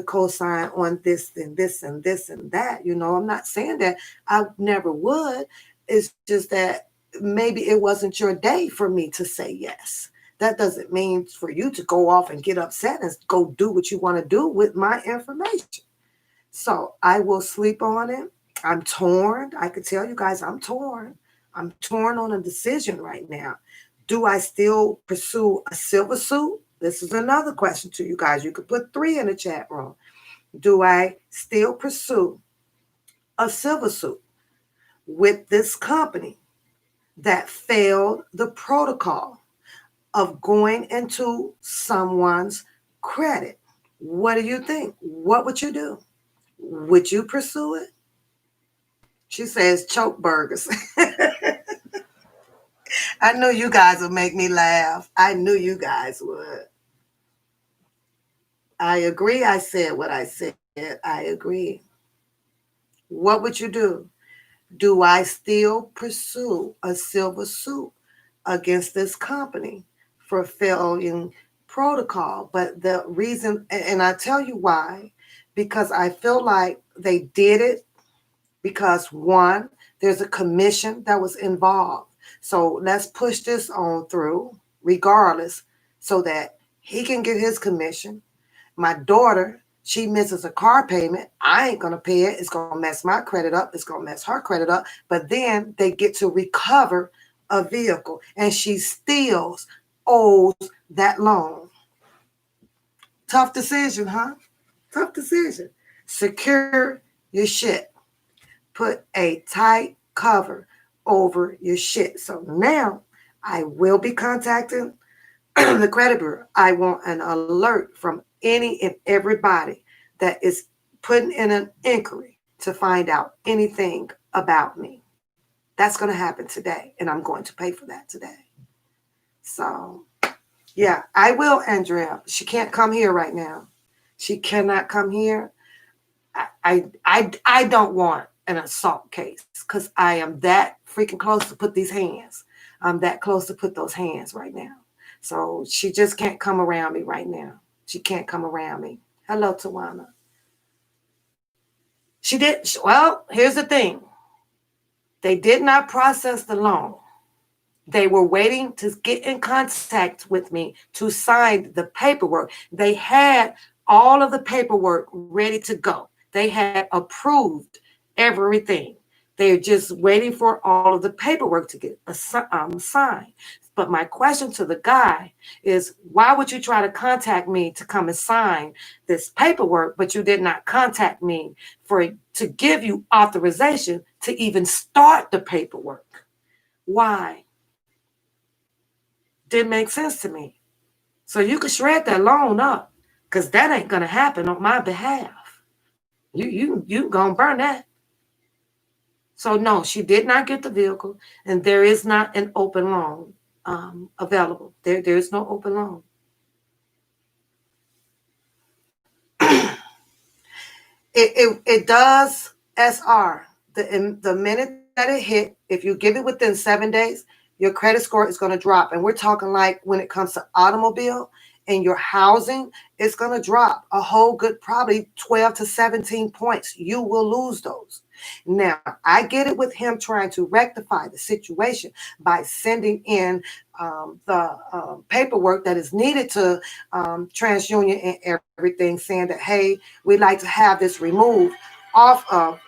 co-sign on this and this and this and that. I'm not saying that I never would. It's just that maybe it wasn't your day for me to say yes. That doesn't mean for you to go off and get upset and go do what you want to do with my information. So I will sleep on it. I'm torn. I could tell you guys I'm torn. I'm torn on a decision right now. Do I still pursue a silver suit? This is another question to you guys. You could put 3 in the chat room. Do I still pursue a silver suit with this company that failed the protocol of going into someone's credit? What do you think? What would you do? Would you pursue it? She says choke burgers. I knew you guys would make me laugh. I knew you guys would. I agree. I said what I said. I agree. What would you do? Do I still pursue a silver suit against this company for failing protocol? But the reason, and I tell you why, because I feel like they did it because, one, there's a commission that was involved. So let's push this on through regardless so that he can get his commission. My daughter, she misses a car payment. I ain't going to pay it. It's going to mess my credit up. It's going to mess her credit up. But then they get to recover a vehicle, and she still owes that loan. Tough decision, huh? Tough decision. Secure your shit. Put a tight cover over your shit. So now I will be contacting the credit bureau. I want an alert from any and everybody that is putting in an inquiry to find out anything about me. That's going to happen today, and I'm going to pay for that today. So, yeah, I will, Andrea. She can't come here right now. She cannot come here. I don't want an assault case because I am that freaking close to put these hands. I'm that close to put those hands right now. So she just can't come around me right now. She can't come around me. Hello, Tawana. She did. Well, here's the thing. They did not process the loan. They were waiting to get in contact with me to sign the paperwork. They had all of the paperwork ready to go. They had approved everything. They're just waiting for all of the paperwork to get signed. But my question to the guy is, why would you try to contact me to come and sign this paperwork, but you did not contact me to give you authorization to even start the paperwork? Why? Didn't make sense to me. So you could shred that loan up, because that ain't gonna happen on my behalf. You gonna burn that. So no, she did not get the vehicle, and there is not an open loan available. There is no open loan. It does SR. The minute that it hit, if you give it within 7 days, your credit score is going to drop. And we're talking like when it comes to automobile and your housing, it's going to drop a whole good probably 12 to 17 points. You will lose those. Now, I get it with him trying to rectify the situation by sending in the paperwork that is needed to TransUnion and everything, saying that, hey, we'd like to have this removed off of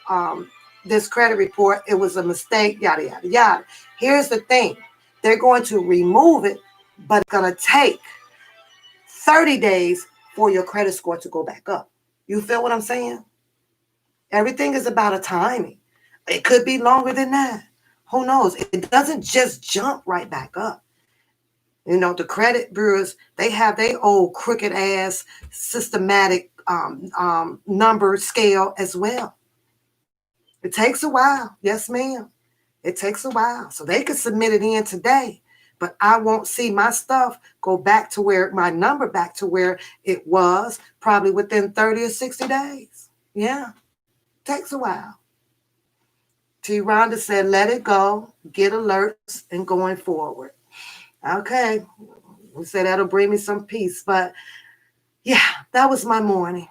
this credit report. It was a mistake, yada, yada, yada. Here's the thing. They're going to remove it, but it's going to take 30 days for your credit score to go back up. You feel what I'm saying? Everything is about a timing. It could be longer than that. Who knows? It doesn't just jump right back up. You know, the credit bureaus, they have their old crooked ass systematic number scale as well. It takes a while. Yes, ma'am. It takes a while. So they could submit it in today, but I won't see my stuff go back to where my number back to where it was probably within 30 or 60 days. Yeah. Takes a while. T. Rhonda said, let it go, get alerts, and going forward. Okay. We said that'll bring me some peace. But yeah, that was my morning.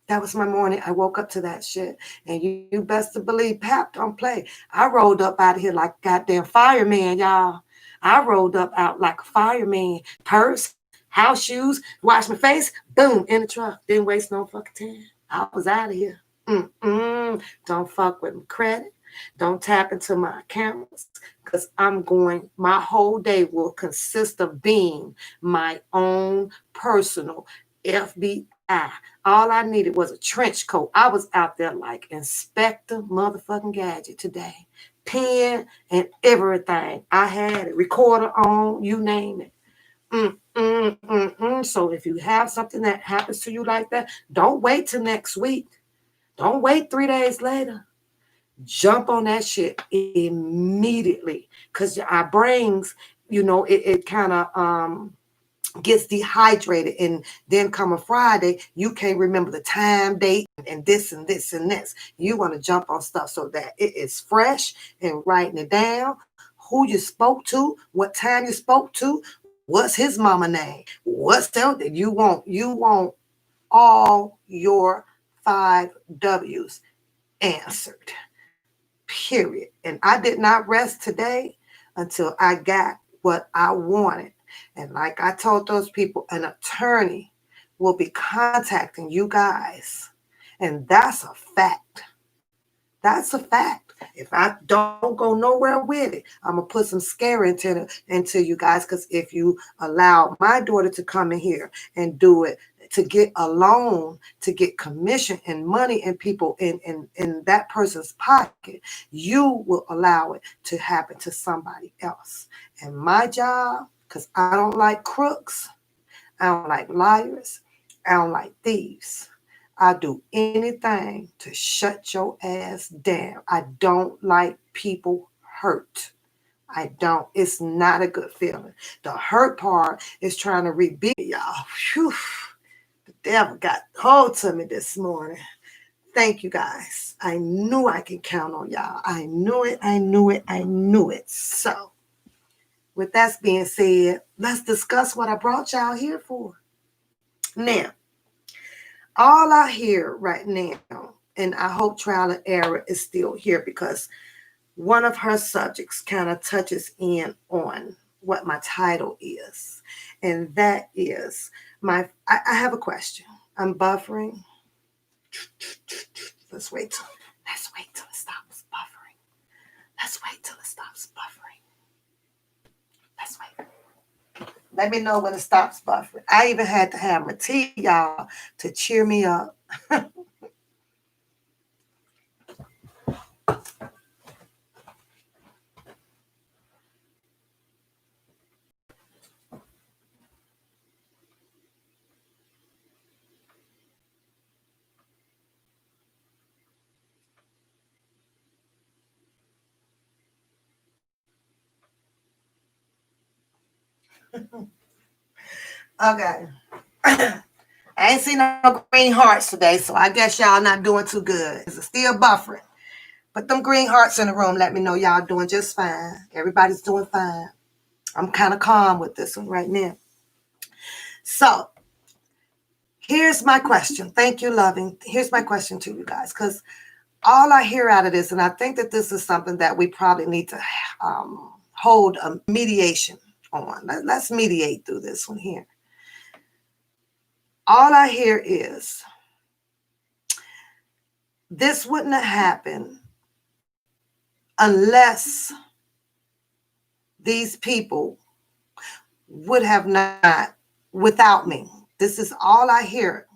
That was my morning. I woke up to that shit. And you best to believe Pap don't play. I rolled up out of here like a goddamn fireman, y'all. I rolled up out like a fireman. Purse, house shoes, wash my face, boom, in the truck. Didn't waste no fucking time. I was out of here. Don't fuck with my credit. Don't tap into my accounts, because my whole day will consist of being my own personal FBI. All I needed was a trench coat. I was out there like Inspector motherfucking Gadget today. Pen and everything. I had a recorder on, you name it. So if you have something that happens to you like that, don't wait till next week. Don't wait 3 days later. Jump on that shit immediately, because our brains, it kind of gets dehydrated, and then come a Friday, you can't remember the time, date, and this and this and this. You want to jump on stuff so that it is fresh, and writing it down, who you spoke to, what time you spoke to, what's his mama name, what's that you want all your 5 W's answered. Period. And I did not rest today until I got what I wanted. And like I told those people, an attorney will be contacting you guys. And that's a fact. That's a fact. If I don't go nowhere with it, I'm going to put some scare into you guys. Because if you allow my daughter to come in here and do it, to get a loan, to get commission and money and people in that person's pocket, you will allow it to happen to somebody else. And my job, because I don't like crooks, I don't like liars, I don't like thieves. I do anything to shut your ass down. I don't like people hurt. I don't. It's not a good feeling. The hurt part is trying to rebuild y'all. Whew. The devil got hold to me this morning. Thank you guys. I knew I could count on y'all. I knew it. I knew it. I knew it. So with that being said, let's discuss what I brought y'all here for. Now, all I hear right now, and I hope Trial and Error is still here because one of her subjects kind of touches in on what my title is. And that is I have a question. I'm buffering. Let's wait till it stops buffering. Let's wait till it stops buffering. Let's wait. Let me know when it stops buffering. I even had to have my tea, y'all, to cheer me up. Okay. I ain't seen no green hearts today, so I guess y'all not doing too good. It's still buffering. But them green hearts in the room let me know y'all doing just fine. Everybody's doing fine. I'm kind of calm with this one right now. So here's my question. Thank you, loving. Here's my question to you guys, because all I hear out of this, and I think that this is something that we probably need to hold a mediation on. Let's mediate through this one here. All I hear is this wouldn't have happened unless these people would have not, without me. This is all I hear.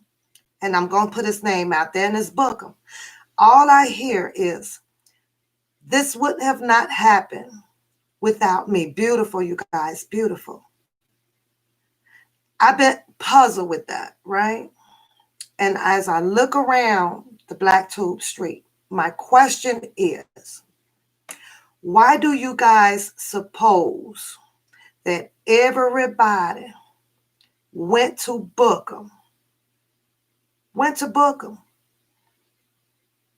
And I'm going to put his name out there in this Bookum. All I hear is this wouldn't have not happened without me. Beautiful, you guys, beautiful. I've been puzzled with that, right? And as I look around the Black Tube Street, my question is, why do you guys suppose that everybody went to Bookum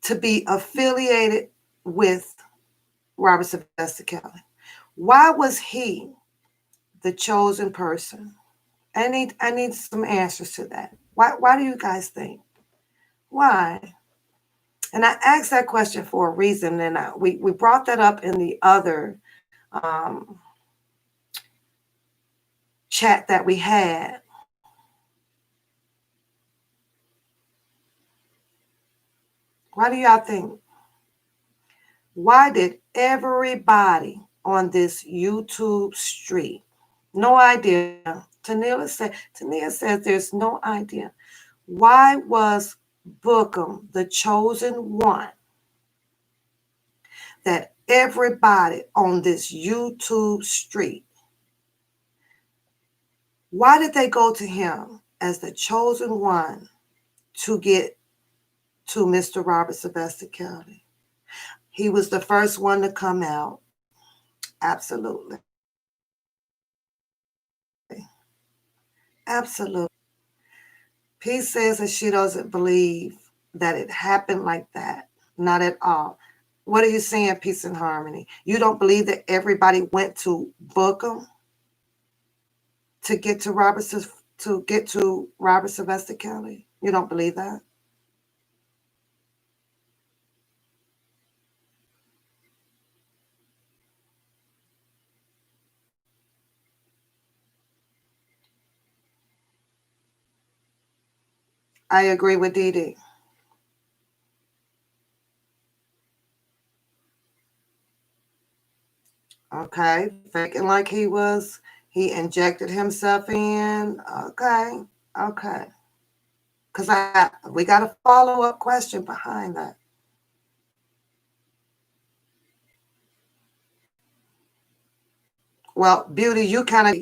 to be affiliated with Robert Sylvester Kelly? Why was he the chosen person? I need some answers to that. Why do you guys think? Why? And I asked that question for a reason, and we brought that up in the other chat that we had. Why do y'all think? Why did everybody on this YouTube street, no idea, Tania says there's no idea. Why was Bookum the chosen one that everybody on this YouTube street, why did they go to him as the chosen one to get to Mr. Robert Sylvester Kelly? He was the first one to come out. Absolutely. Absolutely. Peace says that she doesn't believe that it happened like that. Not at all. What are you saying, Peace and Harmony? You don't believe that everybody went to Bookum to get to Robert Sylvester Kelly? You don't believe that? I agree with Dee Dee. Okay, faking like he injected himself in. Okay, okay. Because we got a follow-up question behind that. Well, Beauty, you kind of...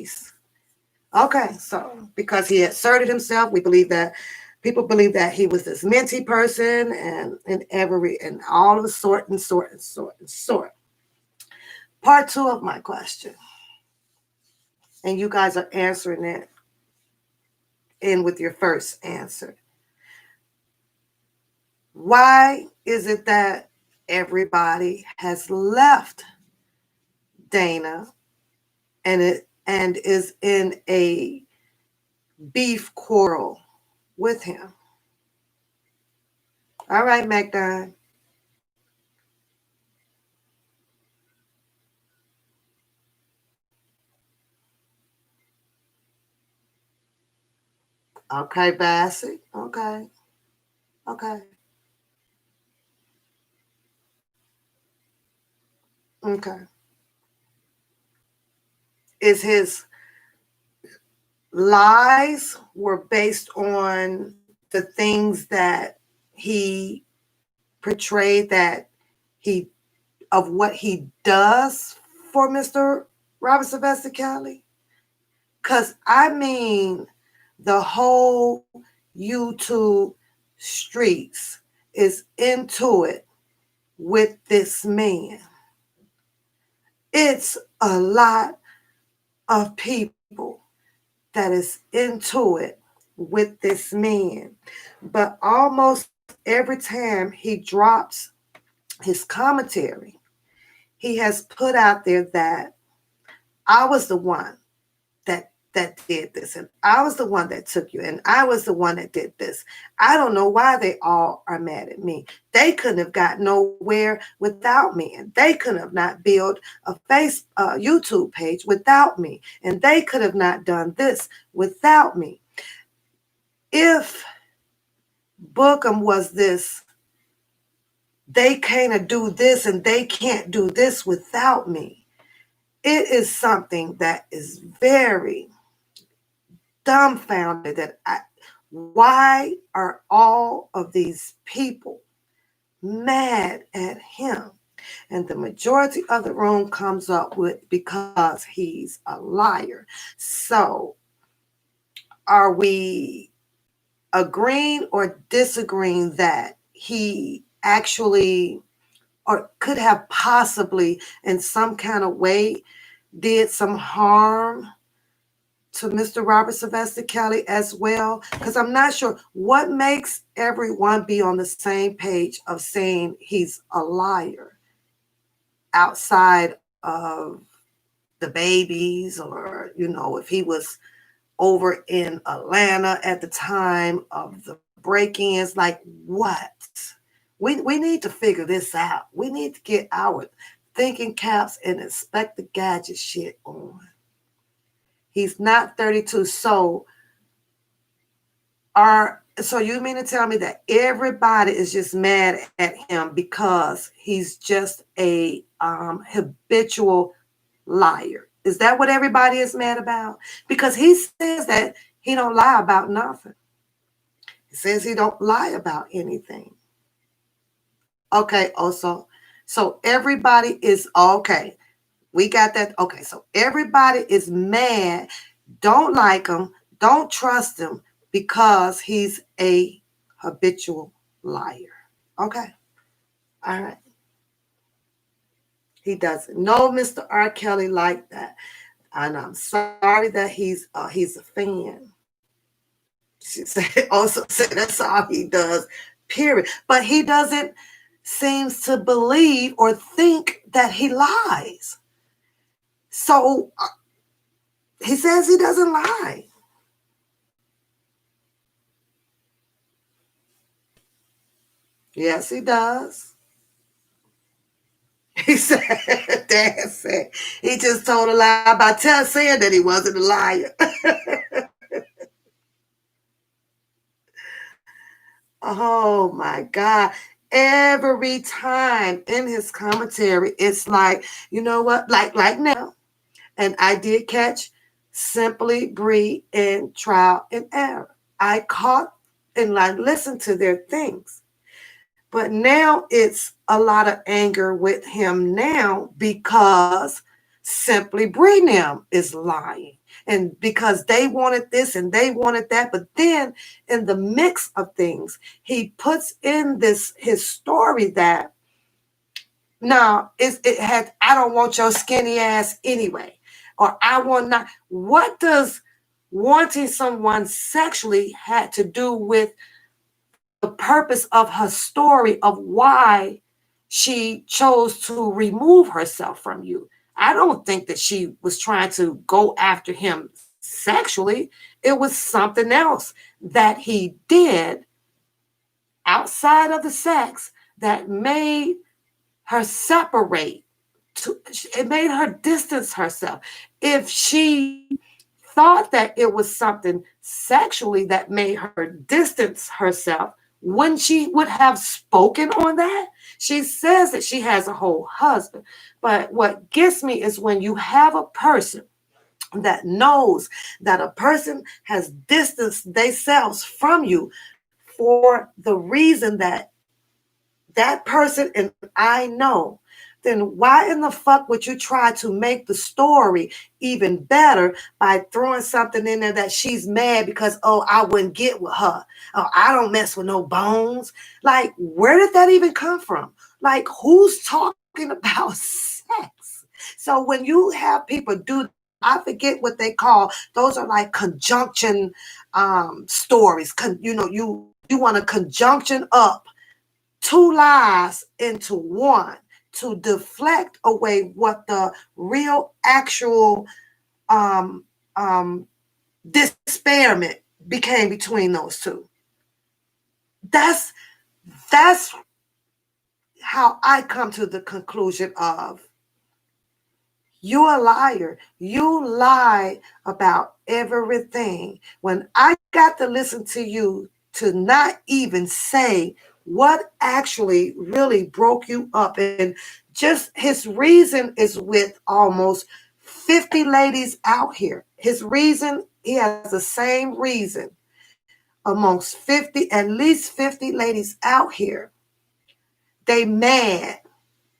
Okay, so because he asserted himself, we believe that people believe that he was this minty person and all of the sort. Part two of my question, and you guys are answering it in with your first answer. Why is it that everybody has left Dana and is in a beef quarrel with him. All right, MacDon. Okay, Bassett. Okay. Okay. Okay. Is his lies were based on the things that he portrayed, that he of what he does for Mr. Robert Sylvester Kelly? Because I mean, the whole YouTube streets is into it with this man. It's a lot of people that is into it with this man. But almost every time he drops his commentary, he has put out there that I was the one that did this, and I was the one that took you, and I was the one that did this. I don't know why they all are mad at me. They couldn't have got nowhere without me, and they could have not built a YouTube page without me, and they could have not done this without me. If Bookum was this, they can't do this and they can't do this without me, it is something that is very dumbfounded that why are all of these people mad at him? And the majority of the room comes up with because he's a liar. So are we agreeing or disagreeing that he actually or could have possibly in some kind of way did some harm to Mr. Robert Sylvester Kelly as well? Because I'm not sure what makes everyone be on the same page of saying he's a liar outside of the babies, or, if he was over in Atlanta at the time of the break-ins. Like, what? We need to figure this out. We need to get our thinking caps and Inspector Gadget shit on. He's not 32. So you mean to tell me that everybody is just mad at him because he's just a habitual liar? Is that what everybody is mad about? Because he says that he don't lie about nothing. He says he don't lie about anything. Okay, also, so everybody is okay. We got that. Okay, so everybody is mad, don't like him, don't trust him because he's a habitual liar. Okay, all right. He doesn't know Mr. R.Kelly like that, and I'm sorry that he's a fan. She said, also said that's all he does. Period. But he doesn't seems to believe or think that he lies. So he says he doesn't lie. Yes, he does. He said, Dad said, he just told a lie by saying that he wasn't a liar. Oh my God. Every time in his commentary, it's like, you know what? Like now, and I did catch Simply Bree in Trial and Error. I caught and I listened to their things. But now it's a lot of anger with him now because Simply Bree now is lying. And because they wanted this and they wanted that. But then in the mix of things, he puts in his story that no, it had, I don't want your skinny ass anyway. Or I want not. What does wanting someone sexually had to do with the purpose of her story of why she chose to remove herself from you? I don't think that she was trying to go after him sexually. It was something else that he did outside of the sex that made her separate. It made her distance herself. If she thought that it was something sexually that made her distance herself, when she would have spoken on that, she says that she has a whole husband. But what gets me is when you have a person that knows that a person has distanced themselves from you for the reason that that person and I know, then why in the fuck would you try to make the story even better by throwing something in there that she's mad because, oh, I wouldn't get with her. Oh, I don't mess with no bones. Like, where did that even come from? Like, who's talking about sex? So when you have people do that, I forget what they call those are like conjunction stories. You want to conjunction up two lies into one to deflect away what the real actual um, um, disparity became between those two. That's that's how I come to the conclusion of you're a liar. You lie about everything. When I got to listen to you to not even say what actually really broke you up, and just his reason is with almost 50 ladies out here. His reason, he has the same reason amongst 50, at least 50 ladies out here. They mad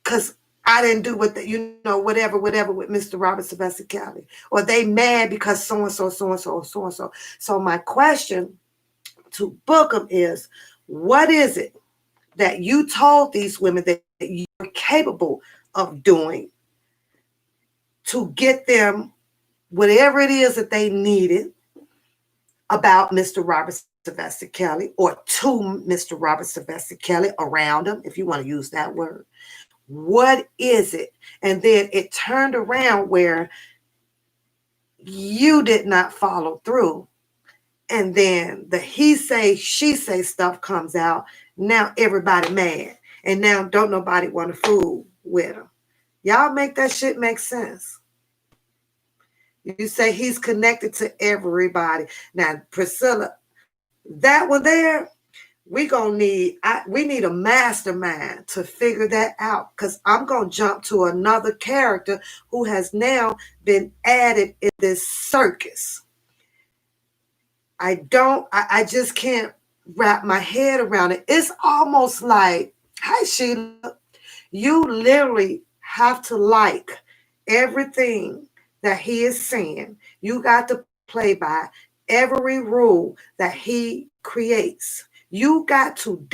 because I didn't do what whatever with Mr. Robert Sylvester Kelly, or they mad because so and so, so and so, so and so. So my question to Bookum is, what is it that you told these women that you're capable of doing to get them whatever it is that they needed about Mr. Robert Sylvester Kelly, or to Mr. Robert Sylvester Kelly, around him, if you want to use that word? What is it? And then it turned around where you did not follow through. And then the he say, she say stuff comes out. Now everybody mad. And now don't nobody want to fool with him. Y'all make that shit make sense. You say he's connected to everybody. Now, Priscilla, that one there, we need a mastermind to figure that out, because I'm gonna jump to another character who has now been added in this circus. I just can't wrap my head around it. It's almost like, hi Sheila, you literally have to like everything that he is saying. You got to play by every rule that he creates. You got to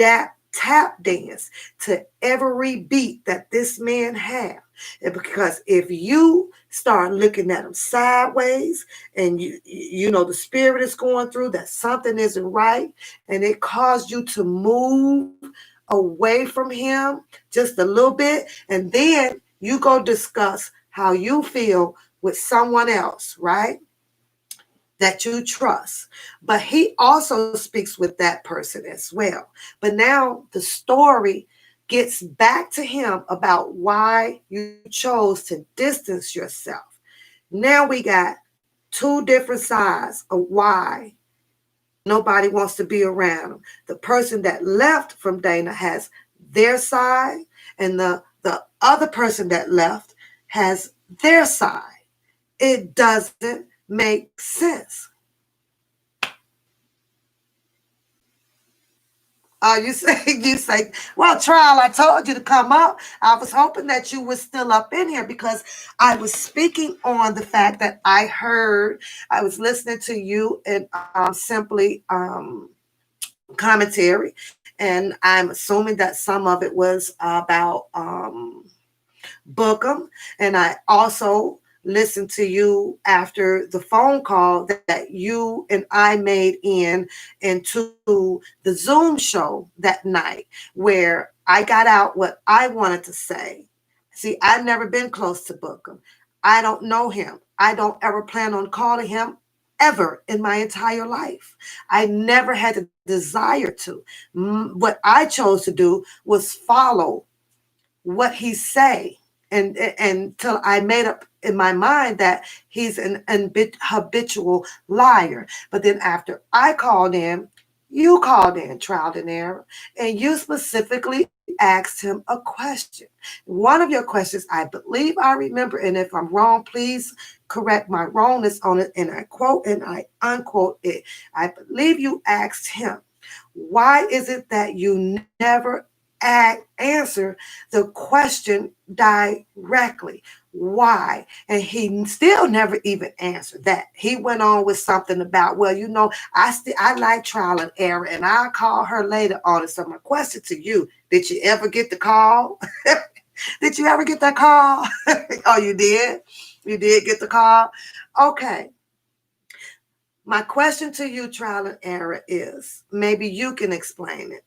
tap dance to every beat that this man has. Because if you start looking at him sideways, and you know the spirit is going through that something isn't right, and it caused you to move away from him just a little bit, and then you go discuss how you feel with someone else, right? That you trust. But he also speaks with that person as well. But now the story gets back to him about why you chose to distance yourself. Now we got two different sides of why nobody wants to be around him. The person that left from Dana has their side, and the other person that left has their side. It doesn't make sense. You say, well, Trial, I told you to come up. I was hoping that you were still up in here, because I was speaking on the fact that I was listening to you and simply commentary, and I'm assuming that some of it was about Bookum, and I also listened to you after the phone call that you and I made into the Zoom show that night, where I got out what I wanted to say, See, I've never been close to Bookum. I don't know him. I don't ever plan on calling him ever in my entire life. I never had the desire to. What I chose to do was follow what he say, and till I made up in my mind that he's an habitual liar. But then after I called in, you called in, trial and error, and you specifically asked him a question. One of your questions, I believe I remember, and if I'm wrong, please correct my wrongness on it, and I quote and I unquote it. I believe you asked him, why is it that you never answer the question directly? Why? And he still never even answered that. He went on with something about, well, I like trial and error, and I'll call her later on. So my question to you: did you ever get the call? Did you ever get that call? Oh, you did. You did get the call. Okay. My question to you, trial and error, is maybe you can explain it.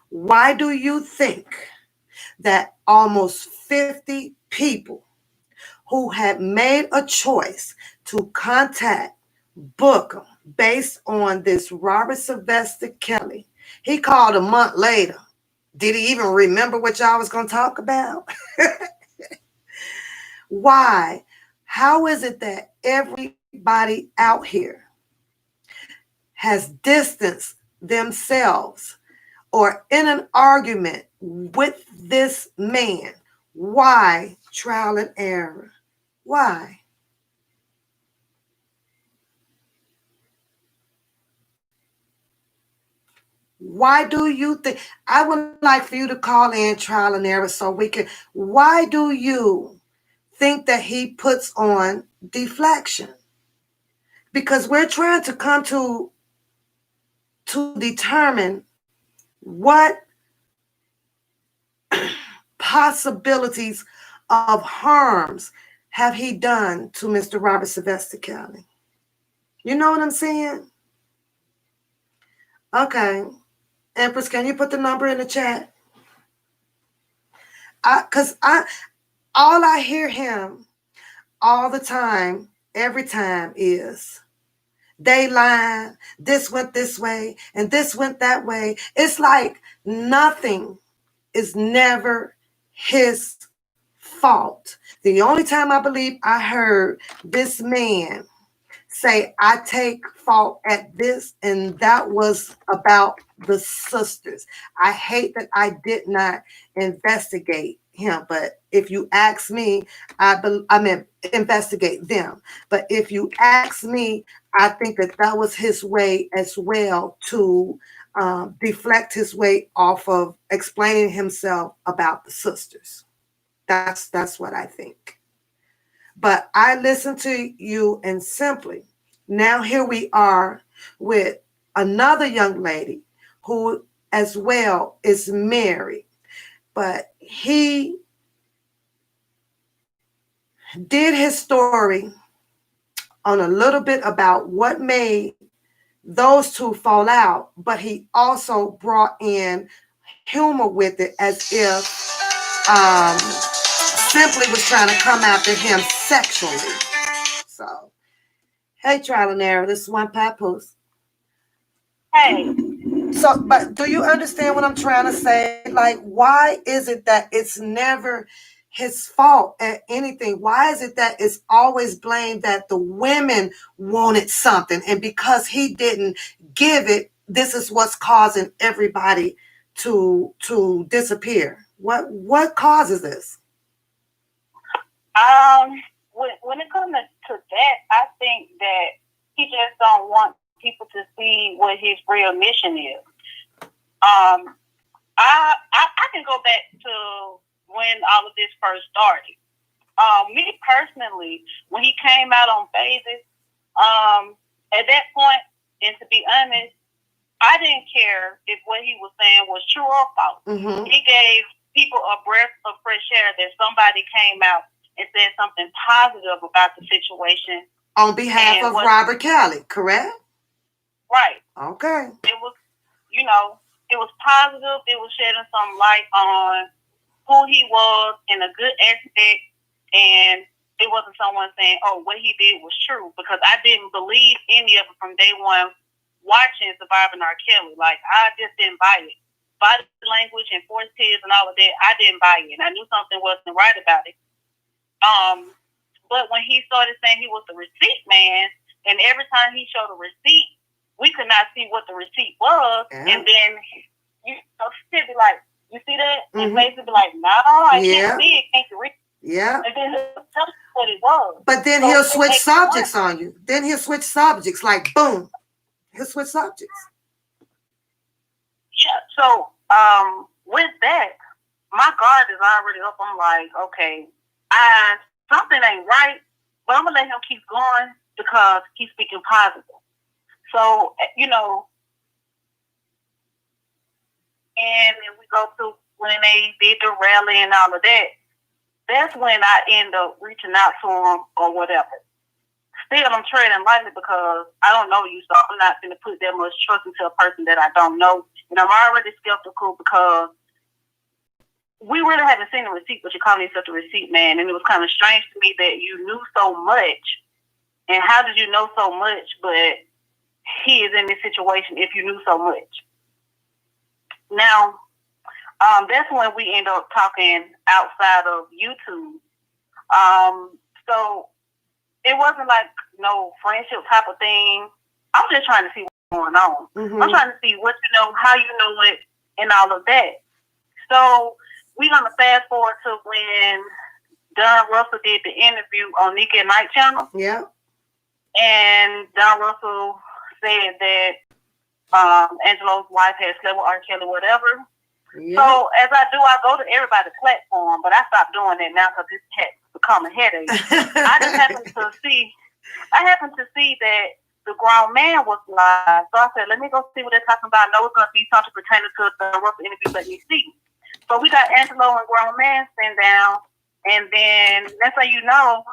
Why do you think that almost 50 people who had made a choice to contact Booker based on this Robert Sylvester Kelly, he called a month later? Did he even remember what y'all was going to talk about? Why? How is it that everybody out here has distanced themselves or in an argument with this man? Why trial and error? Why? Why do you think? I would like for you to call in trial and error so we can. Why do you think that he puts on deflection? Because we're trying to come to determine what possibilities of harms have he done to Mr. Robert Sylvester Kelly. You know what I'm saying? Okay. Empress, can you put the number in the chat? Cause all I hear him all the time, every time, is they lied, this went this way, and this went that way. It's like nothing is never his fault. The only time I believe I heard this man say, I take fault at this, and that was about the sisters. I hate that I did not investigate him, but if you ask me, I mean, investigate them. But if you ask me, I think that that was his way as well to deflect his way off of explaining himself about the sisters. That's what I think. But I listened to you, and simply, now here we are with another young lady who as well is married, but he did his story on a little bit about what made those two fall out, but he also brought in humor with it, as if simply was trying to come after him sexually. So, hey, trial and error, this is one papoose. Hey, So, but do you understand what I'm trying to say? Like, why is it that it's never his fault at anything? Why is it that it's always blamed that the women wanted something, and because he didn't give it, this is what's causing everybody to disappear? What causes this? when it comes to that, I think that he just don't want people to see what his real mission is. I can go back to when all of this first started. Me personally, when he came out on phases, at that point, and to be honest, I didn't care if what he was saying was true or false. Mm-hmm. He gave people a breath of fresh air that somebody came out and said something positive about the situation. On behalf of Robert Kelly, correct? Right. Okay. It was, it was positive. It was shedding some light on who he was in a good aspect, and it wasn't someone saying, "Oh, what he did was true," because I didn't believe any of it from day one watching Surviving R.Kelly. Like, I just didn't buy it. Body language and forced tears and all of that, I didn't buy it. I knew something wasn't right about it. But when he started saying he was the receipt man, and every time he showed a receipt, we could not see what the receipt was, and then you know, she'd be like, "You see that?" And basically be like, "No, I can't see it. Can't you read?" Yeah. And then he'll tell you what it was. But then he'll switch subjects on you. Then he'll switch subjects, like boom. He'll switch subjects. Yeah. So, with that, my guard is already up. I'm like, okay, something ain't right, but I'm gonna let him keep going because he's speaking positive. So, you know, and then we go to when they did the rally and all of that. That's when I end up reaching out to him or whatever. Still, I'm treading lightly because I don't know you, so I'm not going to put that much trust into a person that I don't know. And I'm already skeptical because we really haven't seen a receipt, but you call yourself a receipt man. And it was kind of strange to me that you knew so much. And how did you know so much, but he is in this situation if you knew so much? Now, that's when we end up talking outside of YouTube. So it wasn't like no friendship type of thing. I'm just trying to see what's going on. I'm trying to see what you know, how you know it, and all of that. So we're going to fast forward to when Don Russell did the interview on Nika at Night Channel. Yeah. And Don Russell said that Angelo's wife had slept with R.Kelly, whatever. Yeah. So as I do, I go to everybody's platform, but I stopped doing that now because it's become a headache. I happened to see that the grown man was live, so I said, let me go see what they're talking about. I know it's going to be something pertaining to the Russell interview. Let me see. So we got Angelo and grown man sitting down, and then next thing you know,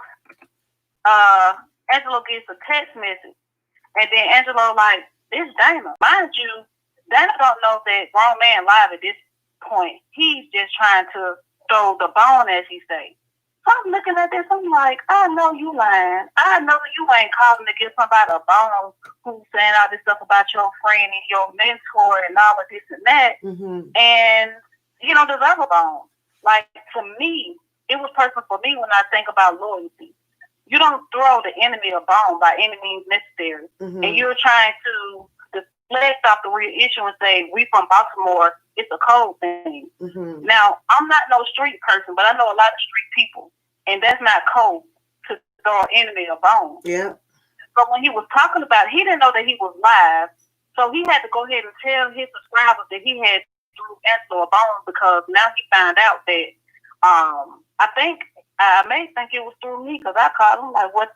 Angelo gets a text message, and then Angelo like, "This Dana, mind you, Dana don't know that grown man live at this point. He's just trying to throw the bone, as he say." So I'm looking at this, I'm like, I know you lying. I know you ain't calling to give somebody a bone who's saying all this stuff about your friend and your mentor and all of this and that. And you don't deserve a bone. Like, to me, it was personal for me when I think about loyalty. You don't throw the enemy a bone by any means necessary. And you're trying to deflect off the real issue and say, we from Baltimore, it's a cold thing. Now, I'm not no street person, but I know a lot of street people, and that's not cold to throw an enemy a bone. Yeah. But when he was talking about it, he didn't know that he was live, so he had to go ahead and tell his subscribers that he had threw Angelo a bone because now he found out that I may think it was through me because I called him like, what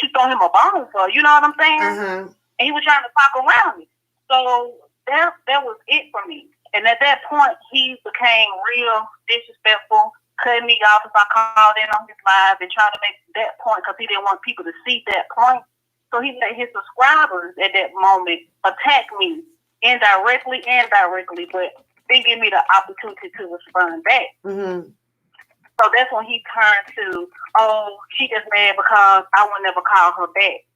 you throwing him a bone for? You know what I'm saying? And he was trying to talk around me. So that was it for me. And at that point, he became real disrespectful, cutting me off if I called in on his live and trying to make that point because he didn't want people to see that point. So he let his subscribers at that moment attack me indirectly and directly, but didn't give me the opportunity to respond back. So that's when he turned to, oh, she just mad because I will never call her back.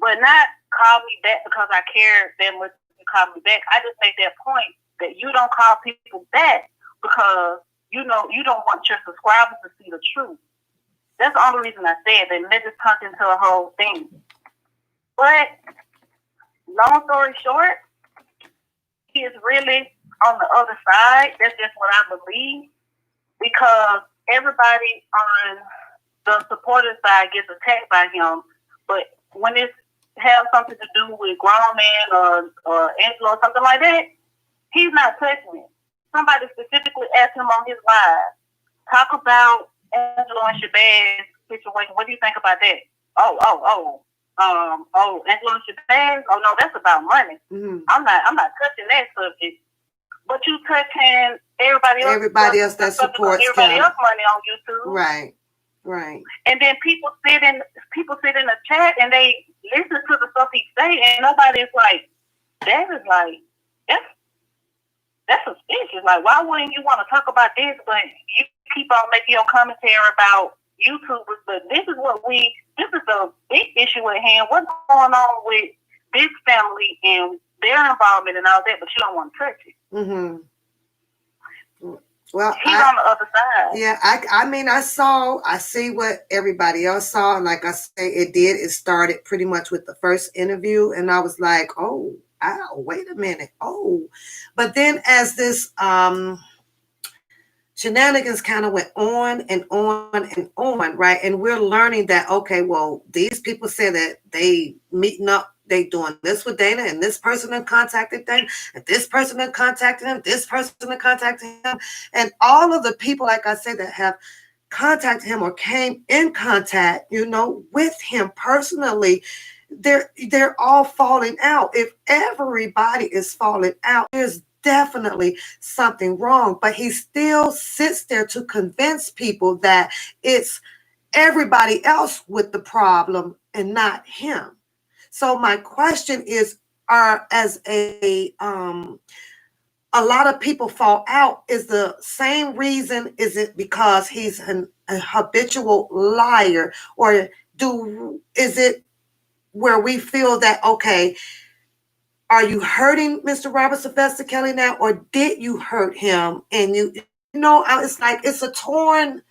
But not call me back because I cared that much to call me back. I just made that point that you don't call people back because you know you don't want your subscribers to see the truth. That's the only reason I said that. And that just turned into a whole thing. But long story short, he is really on the other side. That's just what I believe. Because everybody on the supporter side gets attacked by him. But when it has something to do with grown man or Angelo or something like that, he's not touching it. Somebody specifically asked him on his live, talk about Angelo and Shabazz situation. What do you think about that? Angelo and Shabazz? Oh no, that's about money. I'm not touching that subject. But you touching everybody else that supports everybody else money on YouTube. Right. And then people sit in the chat and they listen to the stuff he say, and nobody's like, that's that's suspicious. Like, why wouldn't you want to talk about this, but you keep on making your commentary about YouTubers? But this is the big issue at hand. What's going on with this family and their involvement and all that? But you don't want to touch it. Mm-hmm. Well, he's on the other side. Yeah, I mean, I see what everybody else saw, and like I say, it started pretty much with the first interview, and I was like, oh, wait a minute, oh, but then as this shenanigans kind of went on and on and on, right, and we're learning that, okay, well, these people say that they meeting up. They doing this with Dana, and this person had contacted Dana, and this person had contacted him, this person had contacted him, and all of the people, like I said, that have contacted him or came in contact, with him personally, they're all falling out. If everybody is falling out, there's definitely something wrong. But he still sits there to convince people that it's everybody else with the problem and not him. So my question is, as a lot of people fall out, is the same reason? Is it because he's a habitual liar, or is it where we feel that, okay, are you hurting Mr. Robert Sylvester Kelly now, or did you hurt him? And it's like it's a torn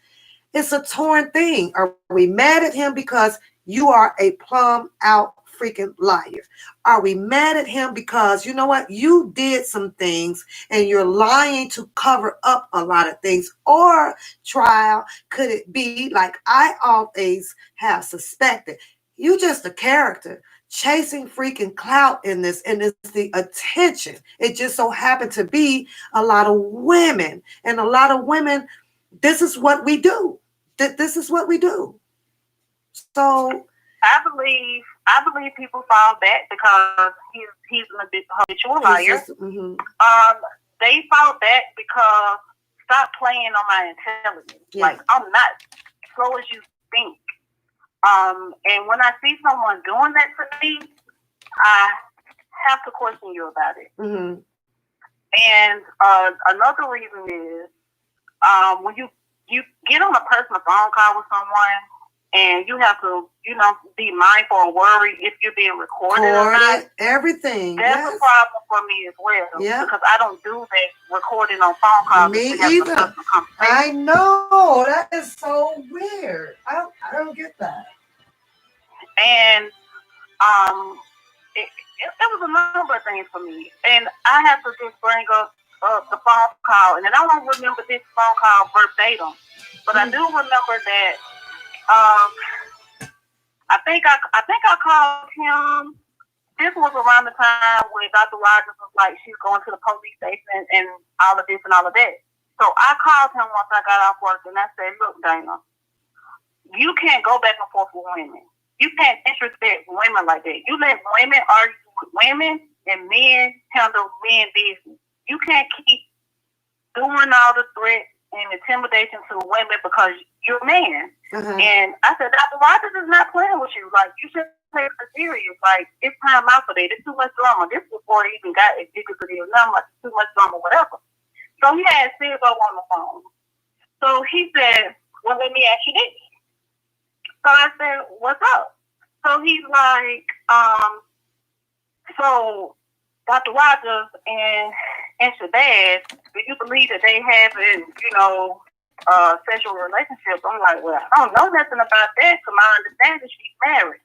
thing. Are we mad at him because you are a plumb out freaking liar? Are we mad at him because you know what, you did some things and you're lying to cover up a lot of things? Or trial, could it be like I always have suspected, you just a character chasing freaking clout in this, and it's the attention. It just so happened to be a lot of women, and a lot of women, this is what we do. This is what we do. So I believe people fall back because he's a habitual liar. Mm-hmm. They fall back because stop playing on my intelligence. Yeah. Like, I'm not slow as you think. And when I see someone doing that to me, I have to question you about it. Mm-hmm. And another reason is when you get on a personal phone call with someone, and you have to, be mindful or worry if you're being recorded or not. Everything. That's a problem for me as well. Yeah. Because I don't do that recording on phone calls. Me either. I know. That is so weird. I don't get that. And it was a number of things for me. And I have to just bring up the phone call. And then I don't remember this phone call verbatim. But I do remember that I think I called him. This was around the time when Dr. Rogers was like, she's going to the police station and all of this and all of that. So I called him once I got off work, and I said, look, Dana, you can't go back and forth with women. You can't disrespect women like that. You let women argue with women, and men handle men business. You can't keep doing all the threats and intimidation to women because you're a man. Uh-huh. And I said, Dr. Rogers is not playing with you. Like, you should take it serious. Like, it's time out for that. It's too much drama. This was before he even got addicted to the number. Like, too much drama, whatever. So he had Silvo on the phone. So he said, well, let me ask you this. So I said, what's up? So he's like, so Dr. Rogers and Shabazz, do you believe that they having, sexual relationships? I'm like, well, I don't know nothing about that. To my understanding, she's married.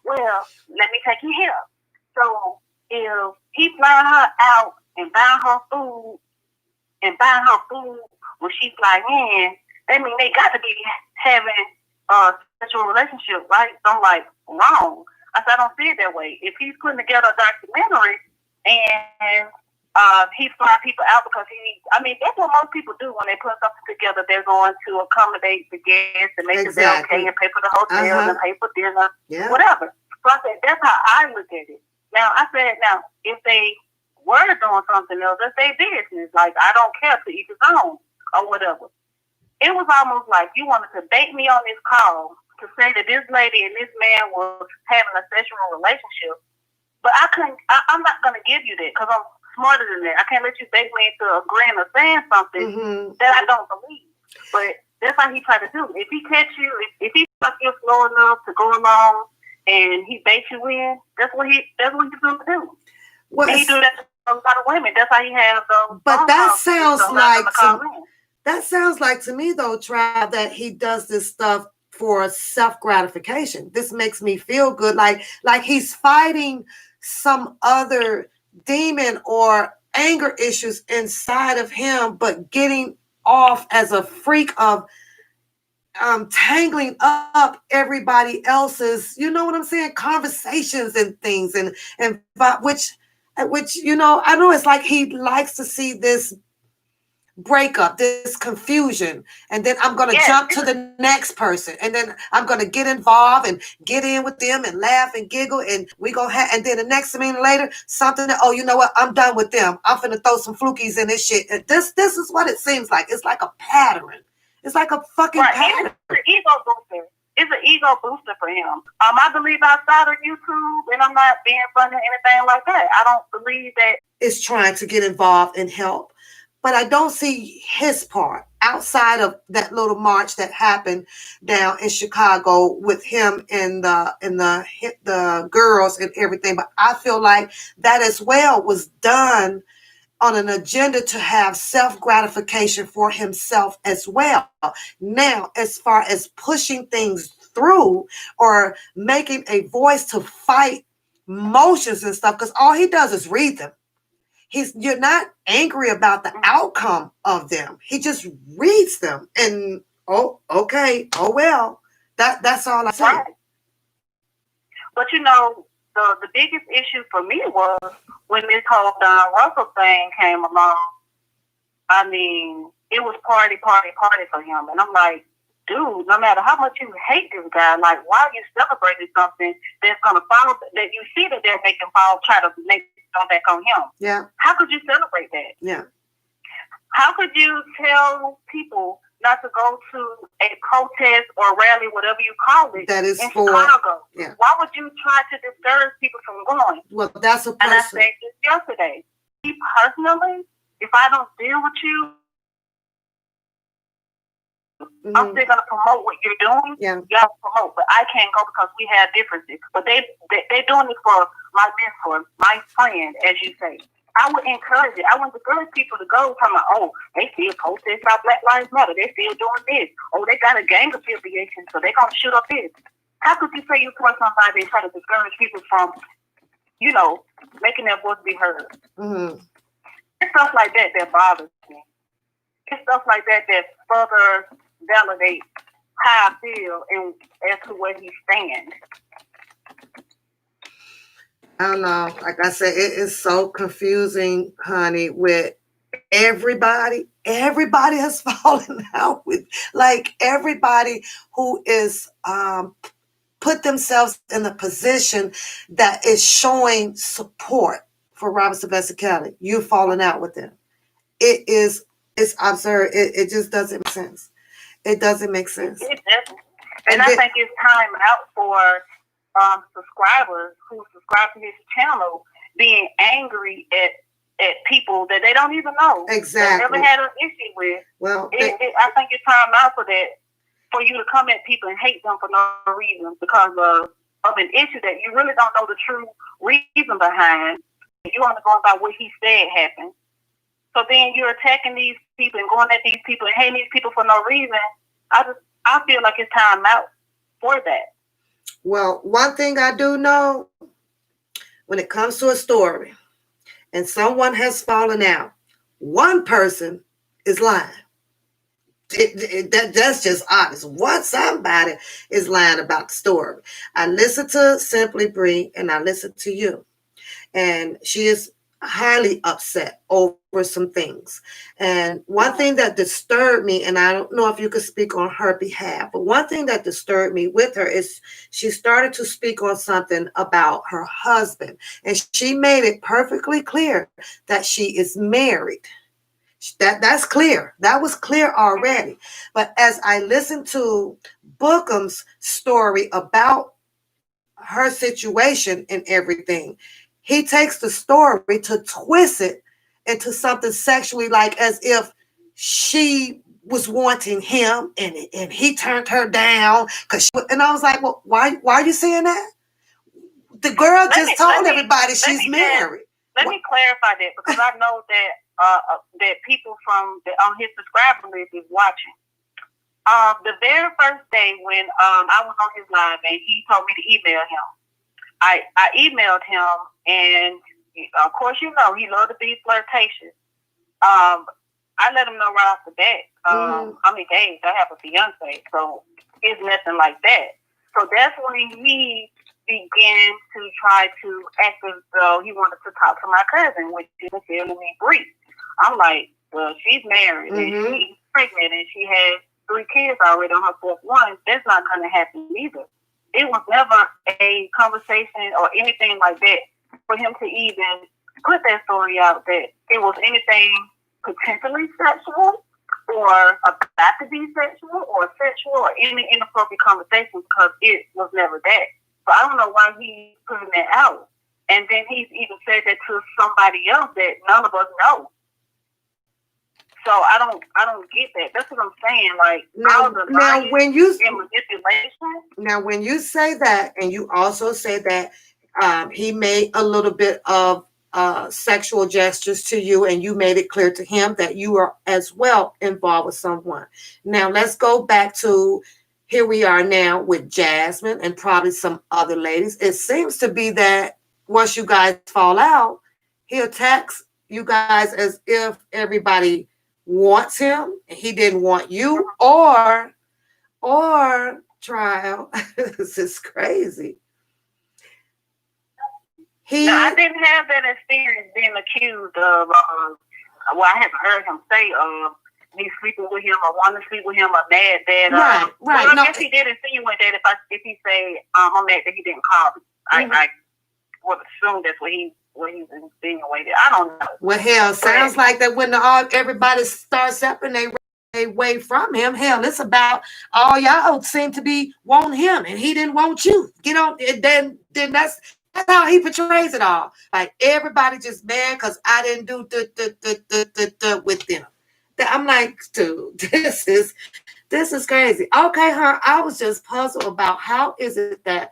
Well, let me take you here. So if he flying her out and buying her food when she fly in, that means they got to be having a sexual relationship, right? So I'm like, wrong. I said, I don't see it that way. If he's putting together a documentary and he's flying people out because that's what most people do when they put something together. They're going to accommodate the guests and make sure they're okay and pay for the hotel and pay for dinner, whatever. So I said, that's how I look at it. Now, I said, if they were doing something else, that's their business. Like, I don't care, to each his own or whatever. It was almost like you wanted to bait me on this call to say that this lady and this man was having a sexual relationship. But I'm not going to give you that because smarter than that. I can't let you bait me into agreeing or saying something that I don't believe. But that's how he tried to do. If he catch you, if he fuck you slow enough to go along and he bait you in, that's what he's going to do. Well, and he do that to a lot of women. That's how he has those. But that sounds like to me though, Trav, that he does this stuff for self-gratification. This makes me feel good, like he's fighting some other demon or anger issues inside of him, but getting off as a freak of tangling up everybody else's, you know what I'm saying, conversations and things, and which you know, I know it's like he likes to see this breakup, this confusion, and then I'm going to jump to the next person, and then I'm going to get involved and get in with them and laugh and giggle, and we go and then the next minute later something that, oh, you know what, I'm done with them, I'm finna throw some flukies in this shit. This is what it seems like. It's like a pattern. It's like a fucking pattern. It's an ego booster. It's an ego booster for him. I believe outside of YouTube, and I'm not being funny or anything like that, I don't believe that it's trying to get involved and help. But I don't see his part outside of that little march that happened down in Chicago with him and the girls and everything. But I feel like that as well was done on an agenda to have self-gratification for himself as well. Now, as far as pushing things through or making a voice to fight motions and stuff, because all he does is read them. You're not angry about the outcome of them. He just reads them and, oh, okay, oh well. That's all I say. Right. But you know, the biggest issue for me was when this whole Don Russell thing came along. I mean, it was party for him. And I'm like, dude, no matter how much you hate this guy, like, why are you celebrating something that's going to follow, that you see that they're making try to make on back on him? Yeah. How could you celebrate that? Yeah. How could you tell people not to go to a protest or rally, whatever you call it, that is in for Chicago? Yeah. Why would you try to discourage people from going? Well, that's a person. And I said this yesterday. Me personally, if I don't deal with you, I'm still gonna promote what you're doing. Yeah. Y'all promote, but I can't go because we have differences. But they're doing it for my mentor, my friend, as you say. I would encourage it. I would encourage people to go from they still protest about Black Lives Matter. They're still doing this. Oh, they got a gang affiliation, so they're gonna shoot up this. How could you say you support somebody and try to discourage people from, you know, making their voice be heard? Mm-hmm. It's stuff like that bothers me. It's stuff like that further validate how I feel and as to where he stands. I don't know. Like I said, it is so confusing, honey, with everybody. Everybody has fallen out with, like, everybody who is put themselves in a position that is showing support for Robert Sylvester Kelly. You've fallen out with them. It's absurd. It just doesn't make sense. It doesn't make sense. It doesn't. And I think it's time out for subscribers who subscribe to his channel being angry at people that they don't even know. Exactly. They never had an issue with. Well, I think it's time out for that, for you to come at people and hate them for no reason because of an issue that you really don't know the true reason behind. You want to go by what he said happened. So then you're attacking these people and going at these people and hating these people for no reason. I feel like it's time out for that. Well, one thing I do know, when it comes to a story and someone has fallen out, one person is lying. That's just honest. Somebody is lying about the story. I listened to Simply Bree and I listened to you. And she is highly upset over some things. And one thing that disturbed me, and I don't know if you could speak on her behalf, but one thing that disturbed me with her is she started to speak on something about her husband. And she made it perfectly clear that she is married. That's clear. That was clear already. But as I listened to Bookum's story about her situation and everything, he takes the story to twist it into something sexually, like as if she was wanting him and he turned her down and I was like, well, why are you saying that? The girl just told everybody she's married. Let me clarify that, because I know that that people from on his subscriber list is watching. The very first day when I was on his live and he told me to email him, I emailed him, and of course, you know, he loved to be flirtatious. I let him know right off the bat, I'm engaged, I have a fiance, so it's nothing like that. So that's when he began to try to act as though he wanted to talk to my cousin, which is fairly brief. I'm like, well, she's married and she's pregnant and she has 3 kids already on her 4th one. That's not going to happen either. It was never a conversation or anything like that for him to even put that story out that it was anything potentially sexual or about to be sexual or any inappropriate conversation, because it was never that. So I don't know why he's putting that out. And then he's even said that to somebody else that none of us know. So I don't get that. That's what I'm saying. Like, now when you manipulation. Now when you say that, and you also say that he made a little bit of sexual gestures to you, and you made it clear to him that you are as well involved with someone. Now let's go back to here we are now with Jasmine and probably some other ladies. It seems to be that once you guys fall out, he attacks you guys as if everybody wants him and he didn't want you, or trial. This is crazy. No, I didn't have that experience being accused of, well, I haven't heard him say me sleeping with him or want to sleep with him or mad that. Right. Well, I guess he did insinuate that if he say, I'm mad that he didn't call me. I would assume that's what he's insinuated. I don't know. Well, hell, sounds like that when everybody starts separating their way from him. Hell, it's about all y'all seem to be wanting him and he didn't want you. You know, then that's how he portrays it all. Like everybody just mad because I didn't do with them. I'm like, dude, this is crazy. Okay, I was just puzzled about how is it that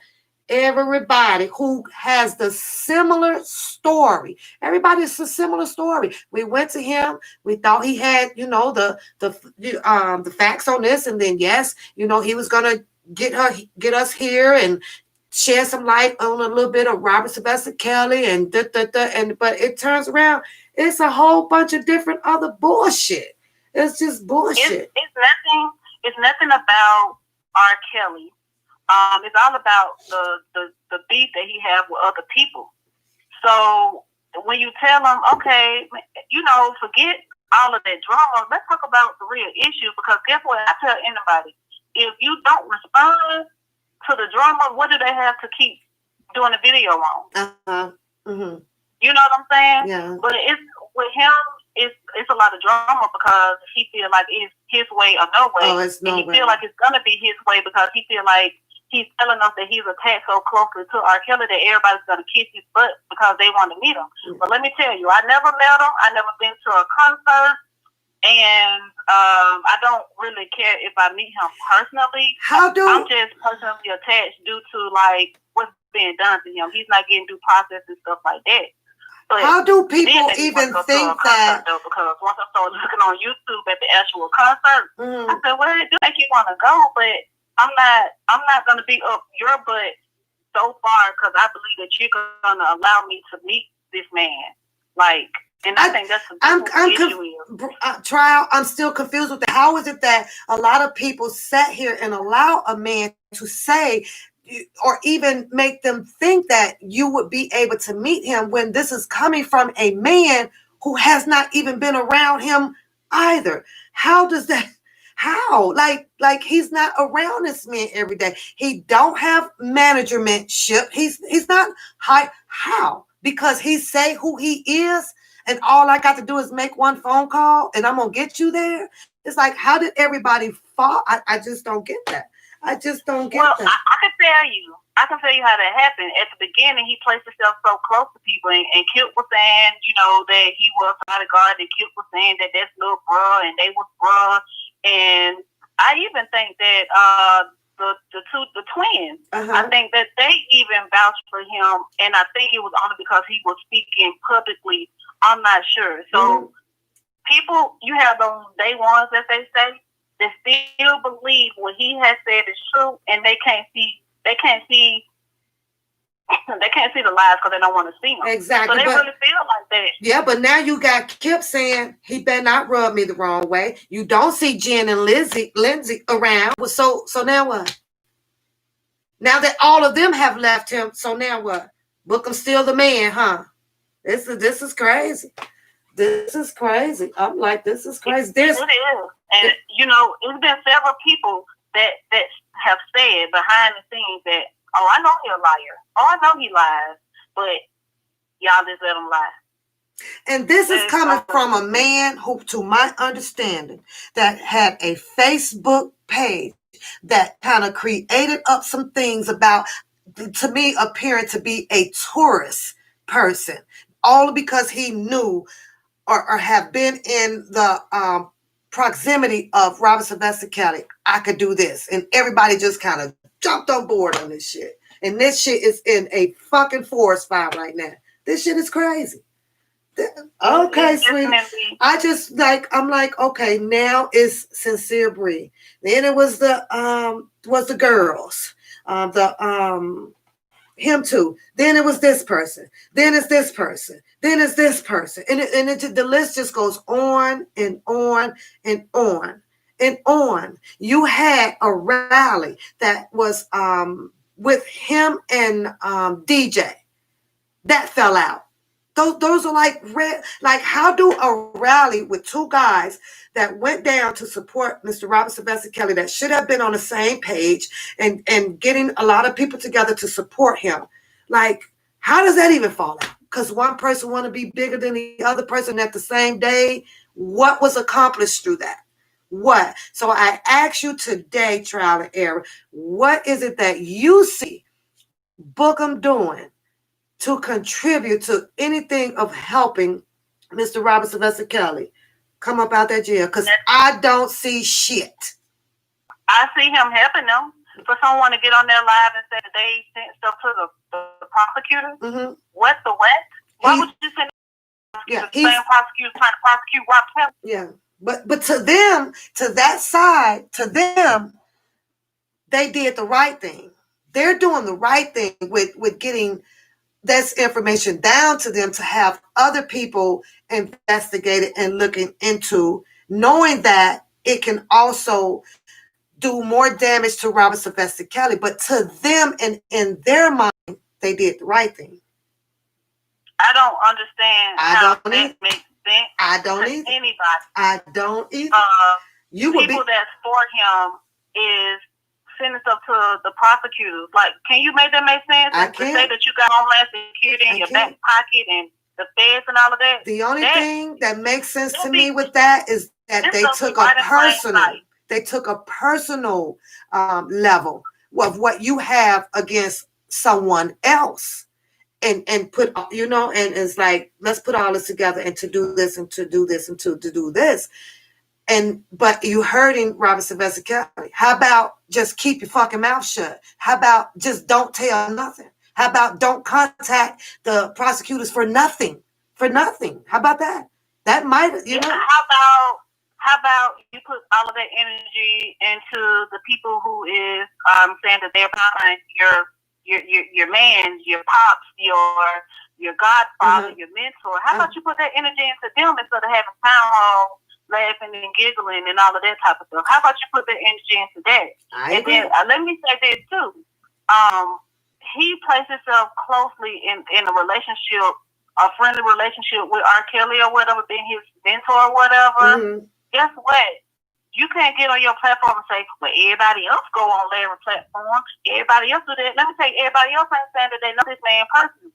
everybody who has the similar story, everybody is a similar story. We went to him, we thought he had, you know, the facts on this, and then yes, you know, he was gonna get us here and shed some light on a little bit of Robert Sylvester Kelly and but it turns around, it's a whole bunch of different other bullshit. It's just bullshit. It's nothing about R.Kelly. It's all about the beef that he have with other people. So when you tell them, okay, you know, forget all of that drama, let's talk about the real issue. Because guess what? I tell anybody, if you don't respond to the drama, what do they have to keep doing a video on? You know what I'm saying? Yeah. But it's with him. It's a lot of drama because he feel like it's his way or no way. Oh, it's no way. And he feel like it's gonna be his way because he feel like he's telling us that he's attached so closely to R.Kelly that everybody's gonna kiss his butt because they want to meet him. But let me tell you, I never met him. I never been to a concert, and I don't really care if I meet him personally. I'm just personally attached due to like what's being done to him. He's not getting due process and stuff like that. But how do people even think that? Though, because once I started looking on YouTube at the actual concert, I said, "Well, it do make you want to go, but I'm not going to be up your butt so far because I believe that you're going to allow me to meet this man." Like, and I think that's the issue. Trial. I'm still confused with that. How is it that a lot of people sat here and allow a man to say, or even make them think that you would be able to meet him when this is coming from a man who has not even been around him either? How does that? How? Like he's not around this man every day. He don't have managementship. He's not high. How? Because he say who he is, and all I got to do is make one phone call, and I'm gonna get you there. It's like, how did everybody fall? I just don't get that. I just don't get well, that. I can tell you how that happened. At the beginning, he placed himself so close to people, and Kip was saying, that he was bodyguard, and Kip was saying that that's little bruh, and they was bruh, and I even think that the twins, I think that they even vouched for him, and I think it was only because he was speaking publicly. I'm not sure. So people, you have those day ones that they say that still believe what he has said is true, and they can't see the lies because they don't want to see them. Exactly. So they really feel like that. Yeah, but now you got Kip saying he better not rub me the wrong way. You don't see Jen and Lindsay around. So now what? Now that all of them have left him, so now what? Bookum still the man, huh? This is crazy. This is crazy. I'm like, this is crazy. It is. And it's been several people that have said behind the scenes that, oh, I know he's a liar. Oh, I know he lies. But y'all just let him lie. And this is coming from a man who, to my understanding, that had a Facebook page that kind of created up some things about, to me, appearing to be a tourist person, all because he knew or have been in the proximity of Robert Sylvester Kelly. I could do this. And everybody just kind of jumped on board on this shit. And this shit is in a fucking forest fire right now. This shit is crazy. Okay, sweetie. I just I'm like, okay, now it's Sincere Bree. Then it was the girls. Him too. Then it was this person. Then it's this person. Then it's this person. And the list just goes on and on and on and on. You had a rally that was with him and DJ. That fell out. Those are like how do a rally with two guys that went down to support Mr. Robert Sylvester Kelly that should have been on the same page and getting a lot of people together to support him? Like, how does that even fall out? Because one person want to be bigger than the other person at the same day. What was accomplished through that? What? So I ask you today, trial and error, what is it that you see Bookum doing to contribute to anything of helping Mr. Robert Sylvester Kelly come up out that jail? Because I don't see shit. I see him helping them. For someone to get on their live and say that they sent stuff to the prosecutor. Mm-hmm. What the what? Why would you send the same prosecutor trying to prosecute Rob Kelly? Yeah. But to them, to that side, to them, they did the right thing. They're doing the right thing with getting this information down to them to have other people investigated and looking into, knowing that it can also do more damage to Robert Sylvester Kelly. But to them and in their mind, they did the right thing. I don't understand how that makes sense. I don't either. Anybody. I don't either. People that's for him is sending stuff to the prosecutors. Like, can you make that make sense? I can't. To say that you got Homeland Security in your back pocket and the feds and all of that. The only thing that makes sense to me with that is that they took a personal level of what you have against someone else. And put, and it's like, let's put all this together and to do this and to do this and to do this. But you hurting Robert Sylvester Kelly. How about just keep your fucking mouth shut? How about just don't tell nothing? How about don't contact the prosecutors for nothing? For nothing. How about that? That might, How about you put all of that energy into the people who is saying that they're behind your man, your pops, your godfather, your mentor. How about you put that energy into them instead of having town hall laughing and giggling and all of that type of stuff? How about you put that energy into that? Then let me say this too. He placed himself closely in a relationship, a friendly relationship with R.Kelly or whatever, being his mentor or whatever. Mm-hmm. Guess what? You can't get on your platform and say, well, everybody else go on Larry's platform. Everybody else do that. Let me tell you, everybody else ain't saying that they know this man personally.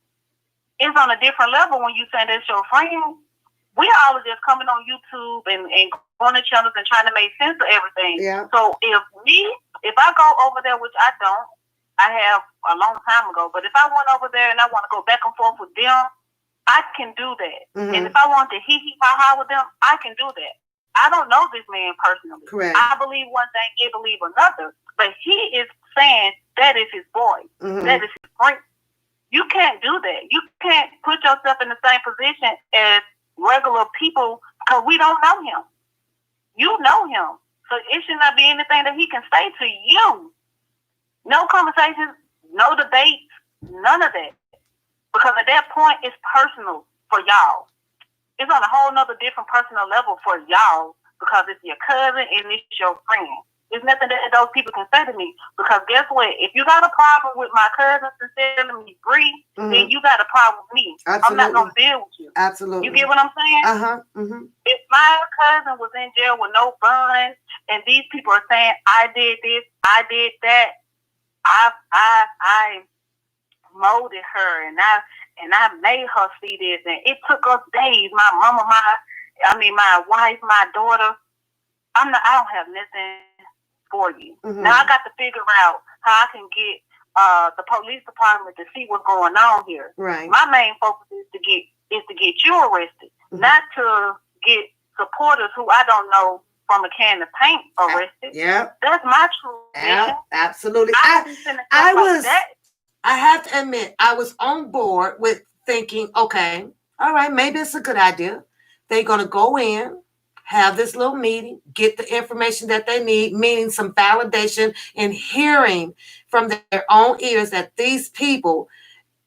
It's on a different level when you say that's your friend. We all are just coming on YouTube and going to channels and trying to make sense of everything. Yeah. So if if I go over there, which I don't, I have a long time ago, but if I went over there and I want to go back and forth with them, I can do that. Mm-hmm. And if I want to hee-hee-ha-ha with them, I can do that. I don't know this man personally. Correct. I believe one thing, he believe another, but he is saying that is his boy. Mm-hmm. That is his friend. You can't do that. You can't put yourself in the same position as regular people because we don't know him. You know him. So it should not be anything that he can say to you. No conversations, no debates, none of that. Because at that point, it's personal for y'all. It's on a whole nother different personal level for y'all because it's your cousin and it's your friend. There's nothing that those people can say to me because guess what? If you got a problem with my cousin sincerely Bree, then you got a problem with me. Absolutely. I'm not going to deal with you. Absolutely. You get what I'm saying? Uh-huh. Mm-hmm. If my cousin was in jail with no bond and these people are saying, I did this, I did that, I molded her and I made her see this and it took us days. My mama, my wife, my daughter. I don't have nothing for you. Mm-hmm. Now I got to figure out how I can get the police department to see what's going on here. Right. My main focus is to get you arrested, not to get supporters who I don't know from a can of paint arrested. Yeah. That's my true mission. Absolutely. I have to admit, I was on board with thinking, okay, all right, maybe it's a good idea. They're going to go in, have this little meeting, get the information that they need, meaning some validation and hearing from their own ears that these people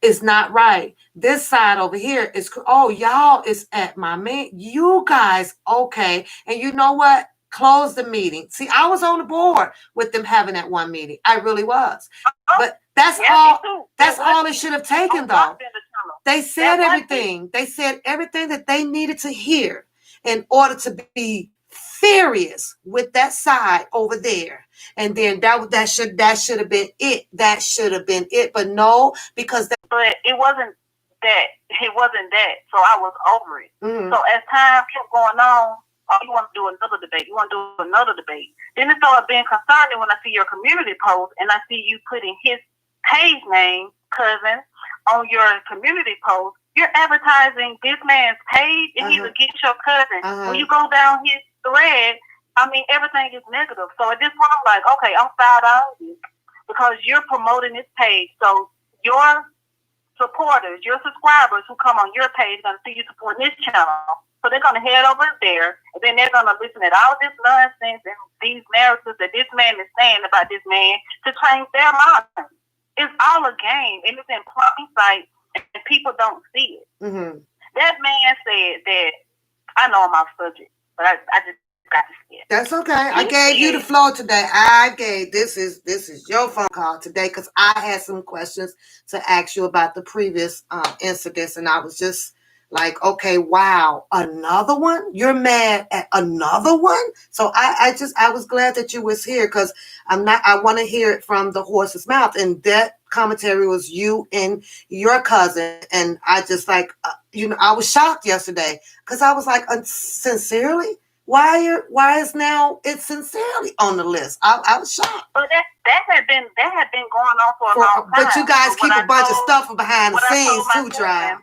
is not right. This side over here is, oh, y'all is at my man. You guys, okay. And you know what? Close the meeting. See, I was on the board with them having that one meeting. I really was. But that's all it should have taken, though. They said everything. They said everything that they needed to hear in order to be furious with that side over there. And then that should have been it. That should have been it. But no, because but it wasn't that. It wasn't that. So I was over it. Mm-hmm. So as time kept going on, oh, you want to do another debate. You want to do another debate. Then it started being concerning when I see your community post and I see you putting his page name, cousin, on your community post. You're advertising this man's page and he's against your cousin. When you go down his thread, everything is negative. So at this point, I'm like, okay, I'm fired out of you because you're promoting this page. So your supporters, your subscribers who come on your page are going to see you supporting this channel. So they're going to head over there, and then they're going to listen to all this nonsense and these narratives that this man is saying about this man to change their mind. It's all a game, and it's in plain sight, and people don't see it. Mm-hmm. That man said that, I know I'm off subject, but I just got to see it. That's okay. I gave you the floor today. This is your phone call today because I had some questions to ask you about the previous incidents, and I was just like, okay, wow, another one? You're mad at another one? So I was glad that you was here because I want to hear it from the horse's mouth. And that commentary was you and your cousin. And I just like, I was shocked yesterday because I was like, sincerely? Why is now it's sincerely on the list? I was shocked. But that had been going on for a long time. But you guys keep a bunch of stuff behind the scenes too, Tribe.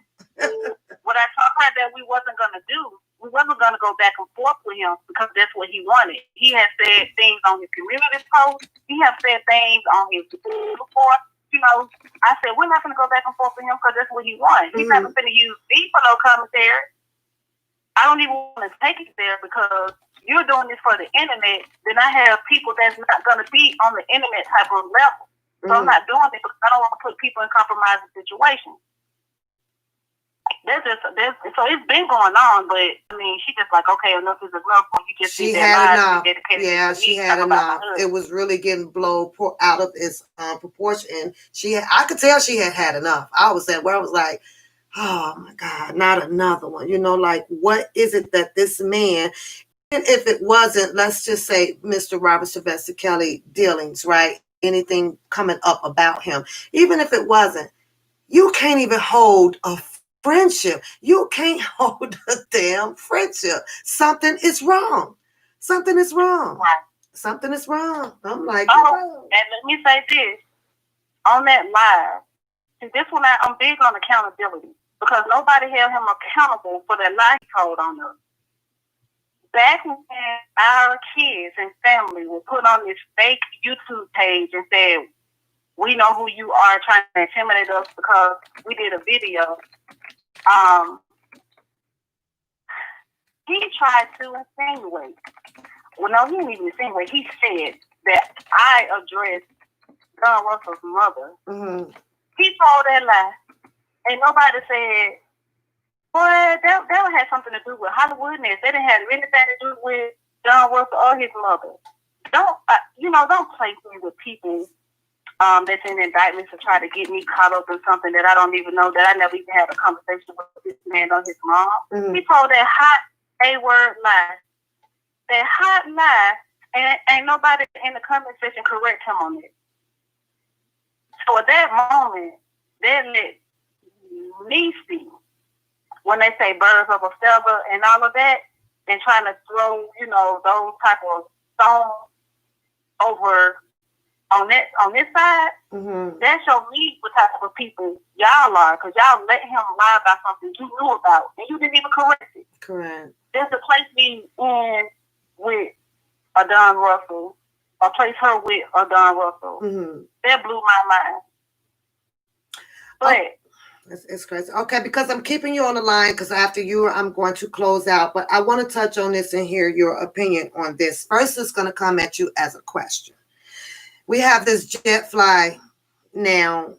What I told her that we wasn't going to do, we wasn't going to go back and forth with him because that's what he wanted. He has said things on his community post. He has said things on his before. I said, we're not going to go back and forth with him because that's what he wants. He's not going to use me for no commentary. I don't even want to take it there because you're doing this for the internet. Then I have people that's not going to be on the internet type of level. So I'm not doing it because I don't want to put people in compromising situations. So it's been going on, but she just like, okay, enough is enough. When you just she had enough. Yeah, she had enough. It was really getting blown out of its proportion. I could tell she had enough. I was like, oh my God, not another one. Like what is it that this man? And if it wasn't, let's just say Mr. Robert Sylvester Kelly dealings, right? Anything coming up about him, even if it wasn't, you can't even hold a friendship. You can't hold a damn friendship. Something is wrong. Something is wrong. Something is wrong. I'm like, and let me say this on that live. See, this one I'm big on accountability because nobody held him accountable for that lie he told on us. Back when our kids and family were put on this fake YouTube page and said, we know who you are, trying to intimidate us because we did a video. He tried to insinuate. Well, no, he didn't even insinuate. He said that I addressed Don Russell's mother. Mm-hmm. He told that lie, and nobody said, boy, that had something to do with Hollywoodness. They didn't have anything to do with Don Russell or his mother. Don't play me with people that's in indictments to try to get me caught up in something that I don't even know, that I never even had a conversation with this man or his mom. Mm-hmm. He told that hot A-word lie. That hot lie, and ain't nobody in the comment section correct him on it. So at that moment, they let me see when they say birds of a feather and all of that, and trying to throw, those type of stones over on this side. Mm-hmm. That show me what type of people y'all are, because y'all let him lie about something you knew about and you didn't even correct it. Correct. There's a place me in with a Don Russell, or place her with a Don Russell. Mm-hmm. That blew my mind. But it's crazy. Okay, because I'm keeping you on the line, because after you, I'm going to close out. But I want to touch on this and hear your opinion on this. First, it's going to come at you as a question. We have this jet fly now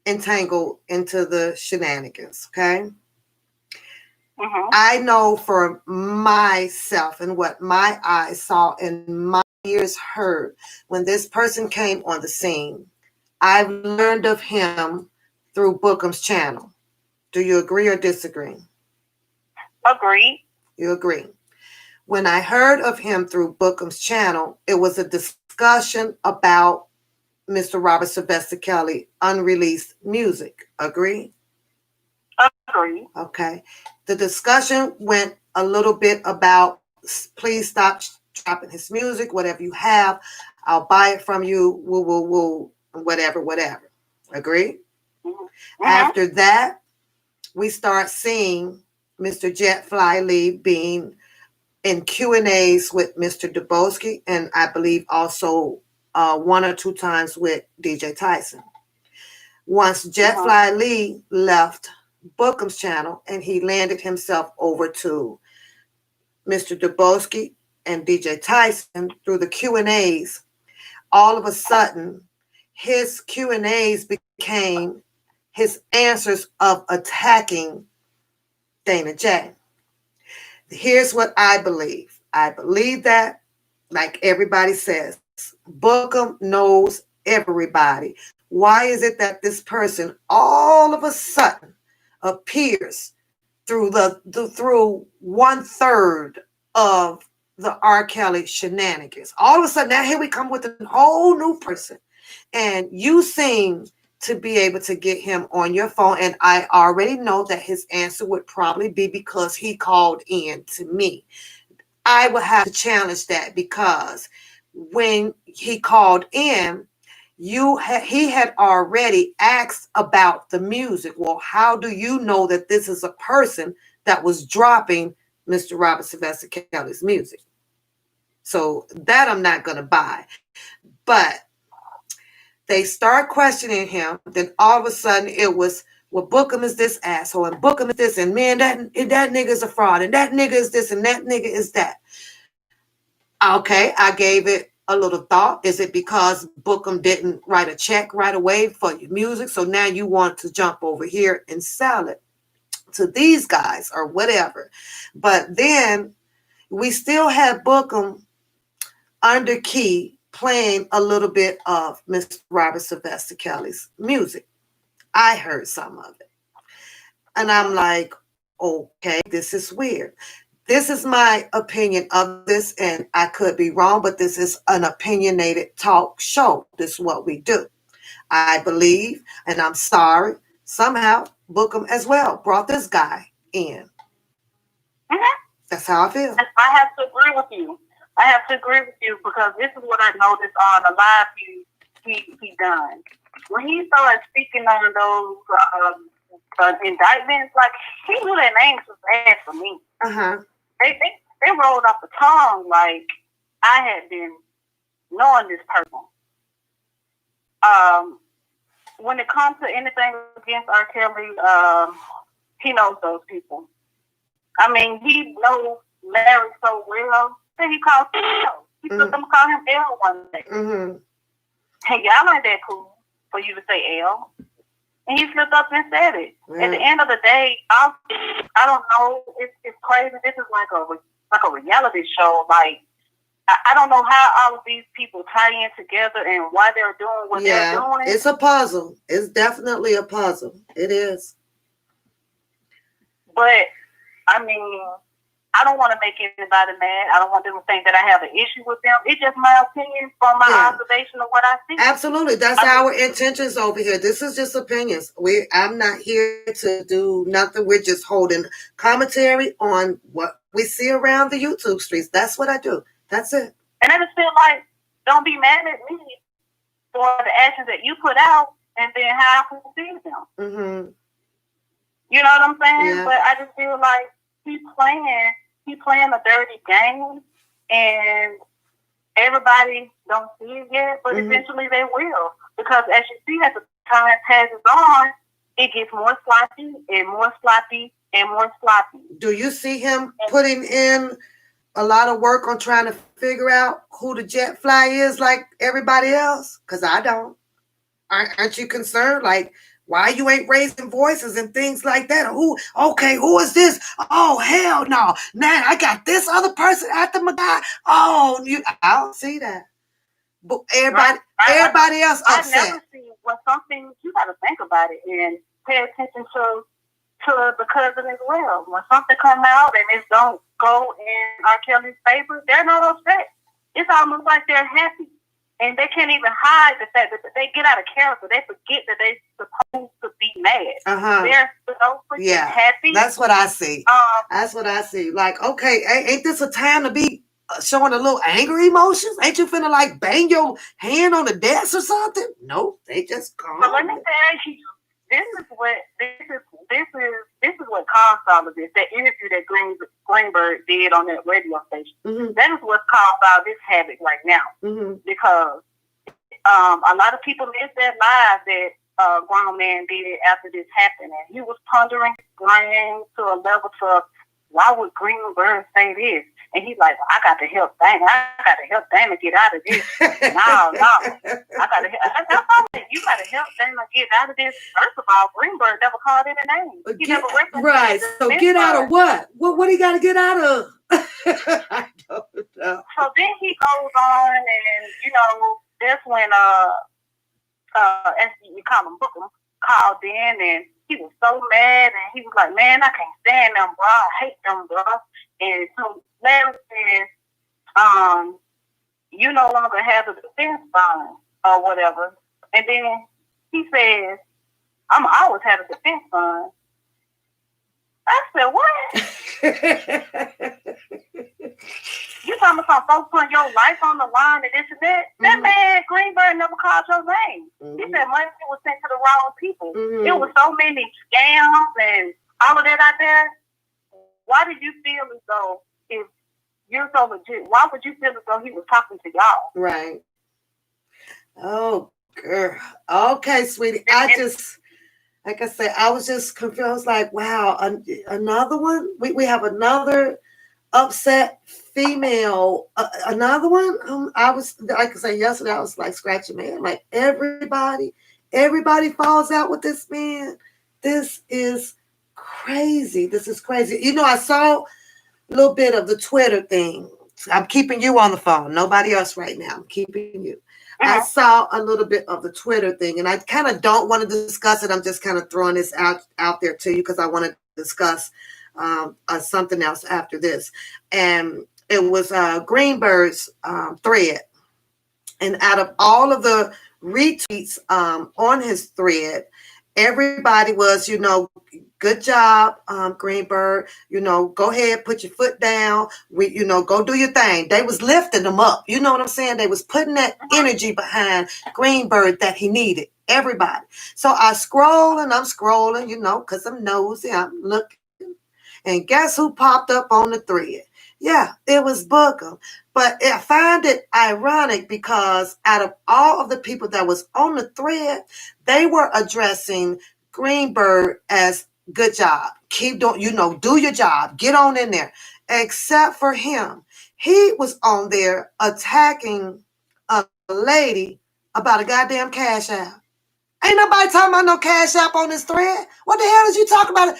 entangled into the shenanigans, okay? Mm-hmm. I know for myself and what my eyes saw and my ears heard when this person came on the scene, I've learned of him through Bookum's channel. Do you agree or disagree? Agree. You agree. When I heard of him through Bookum's channel, it was a discussion about Mr. Robert Sylvester Kelly unreleased music. Agree? Agree. Okay. The discussion went a little bit about, please stop dropping his music, whatever you have, I'll buy it from you, woo, whatever. Agree? Mm-hmm. After that, we start seeing Mr. Jet Fly Lee being in Q&As with Mr. Dubosky, and I believe also one or two times with DJ Tyson. Once Jet Fly Lee left Bookum's channel and he landed himself over to Mr. Dubosky and DJ Tyson through the Q&As, all of a sudden his Q&As became his answers of attacking Dana J. Here's what I believe. I believe that, like everybody says, Bookum knows everybody. Why is it that this person all of a sudden appears through through 1/3 of the R.Kelly shenanigans? All of a sudden, now here we come with a whole new person, and you seem to be able to get him on your phone, and I already know that his answer would probably be because he called in to me. I would have to challenge that, because when he called in, he had already asked about the music. Well, how do you know that this is a person that was dropping Mr. Robert Sylvester Kelly's music? So that I'm not going to buy. But they start questioning him. Then all of a sudden it was, well, Bookum is this asshole, and Bookum is this, and man, that nigga is a fraud, and that nigga is this, and that nigga is that. Okay, I gave it a little thought. Is it because Bookum didn't write a check right away for your music, so now you want to jump over here and sell it to these guys or whatever? But then we still have Bookum under key playing a little bit of Mr. Robert Sylvester Kelly's music. I heard some of it. And I'm like, okay, this is weird. This is my opinion of this, and I could be wrong, but this is an opinionated talk show. This is what we do. I believe, and I'm sorry, somehow Bookum as well brought this guy in. Mm-hmm. That's how I feel. I have to agree with you. I have to agree with you because this is what I noticed on the live he done. When he started speaking on those indictments, like he knew their names was bad for me. They rolled off the tongue like I had been knowing this person. When it comes to anything against R.Kelly, he knows those people. I mean, he knows Larry so well that he called him L. He took them to call him L one day. Hey, y'all ain't that cool for you to say L. And he slipped up and said it. At the end of the day, I don't know. It's crazy. This is like a reality show. Like, I don't know how all of these people tie in together and why they're doing what they're doing. It's a puzzle. It's definitely a puzzle. It is. But, I mean, I don't want to make anybody mad. I don't want them to think that I have an issue with them. It's just my opinion from my observation of what I see. Absolutely. That's our intentions over here. This is just opinions. I'm not here to do nothing. We're just holding commentary on what we see around the YouTube streets. That's what I do. That's it. And I just feel like, don't be mad at me for the actions that you put out and then how I perceive them. You know what I'm saying? Yeah. But I just feel like he's playing a dirty game, and everybody don't see it yet, but eventually they will. Because as you see, as the time passes on, it gets more sloppy and more sloppy and more sloppy. Do you see him putting in a lot of work on trying to figure out who the jet fly is like everybody else? Because I don't. Aren't you concerned? Like, why you ain't raising voices and things like that? Who is this? Oh, hell no. Now I got this other person after my guy. I don't see that. But everybody else upset. I never see something, you got to think about it and pay attention to the cousin as well. When something come out and it don't go in R.Kelly's favor, they're not upset. It's almost like they're happy. And they can't even hide the fact that they get out of character. They forget that they're supposed to be mad. They're so freaking happy. That's what I see. That's what I see. Like, okay, ain't this a time to be showing a little angry emotions? Ain't you finna like bang your hand on the desk or something? No, they just calm. But let me tell you, this is what caused all of this. That interview that Greenberg did on that radio station. That is what's caused all this havoc right now. Because a lot of people missed that live that grown man did after this happened, and he was pondering his brain to a level to why would Greenberg say this? And he's like, well, I got to help Dana get out of this. No. You got to help Dana get out of this. First of all, Greenberg never called any name. He never recognized. Right. So get out of what? What he got to get out of? I don't know. So then he goes on, and that's when as you call him Bookum, called in, and he was so mad, and he was like, man, I can't stand them, bro. I hate them, bro. And so Larry says, you no longer have the defense fund or whatever. And then he says, I'm always have a defense fund. I said, what? You talking about folks putting your life on the line and this and that? That man, Greenberg, never called your name. He said money was sent to the wrong people. There was so many scams and all of that out there. Why did you feel as though, if you're so legit, why would you feel as though he was talking to y'all? Right. Oh, girl. Okay, sweetie. Like I said, I was just confused. I was like, wow, another one? We have another upset female, another one? I was, like I said, yesterday, I was like scratching my head. Like, everybody falls out with this man. This is crazy. This is crazy. I saw a little bit of the Twitter thing. I'm keeping you on the phone. Nobody else right now. I'm keeping you. I saw a little bit of the Twitter thing, and I kind of don't want to discuss it. I'm just kind of throwing this out there to you because I want to discuss something else after this. And it was Greenberg's thread. And out of all of the retweets on his thread, everybody was, good job, Greenberg. Go ahead, put your foot down. Go do your thing. They was lifting them up. You know what I'm saying? They was putting that energy behind Greenberg that he needed. Everybody. So I'm scrolling, because I'm nosy. I'm looking. And guess who popped up on the thread? Yeah, it was Bookum. But I find it ironic because out of all of the people that was on the thread, they were addressing Greenberg as good job. Keep doing, do your job. Get on in there. Except for him. He was on there attacking a lady about a goddamn cash app. Ain't nobody talking about no cash app on this thread. What the hell is you talking about?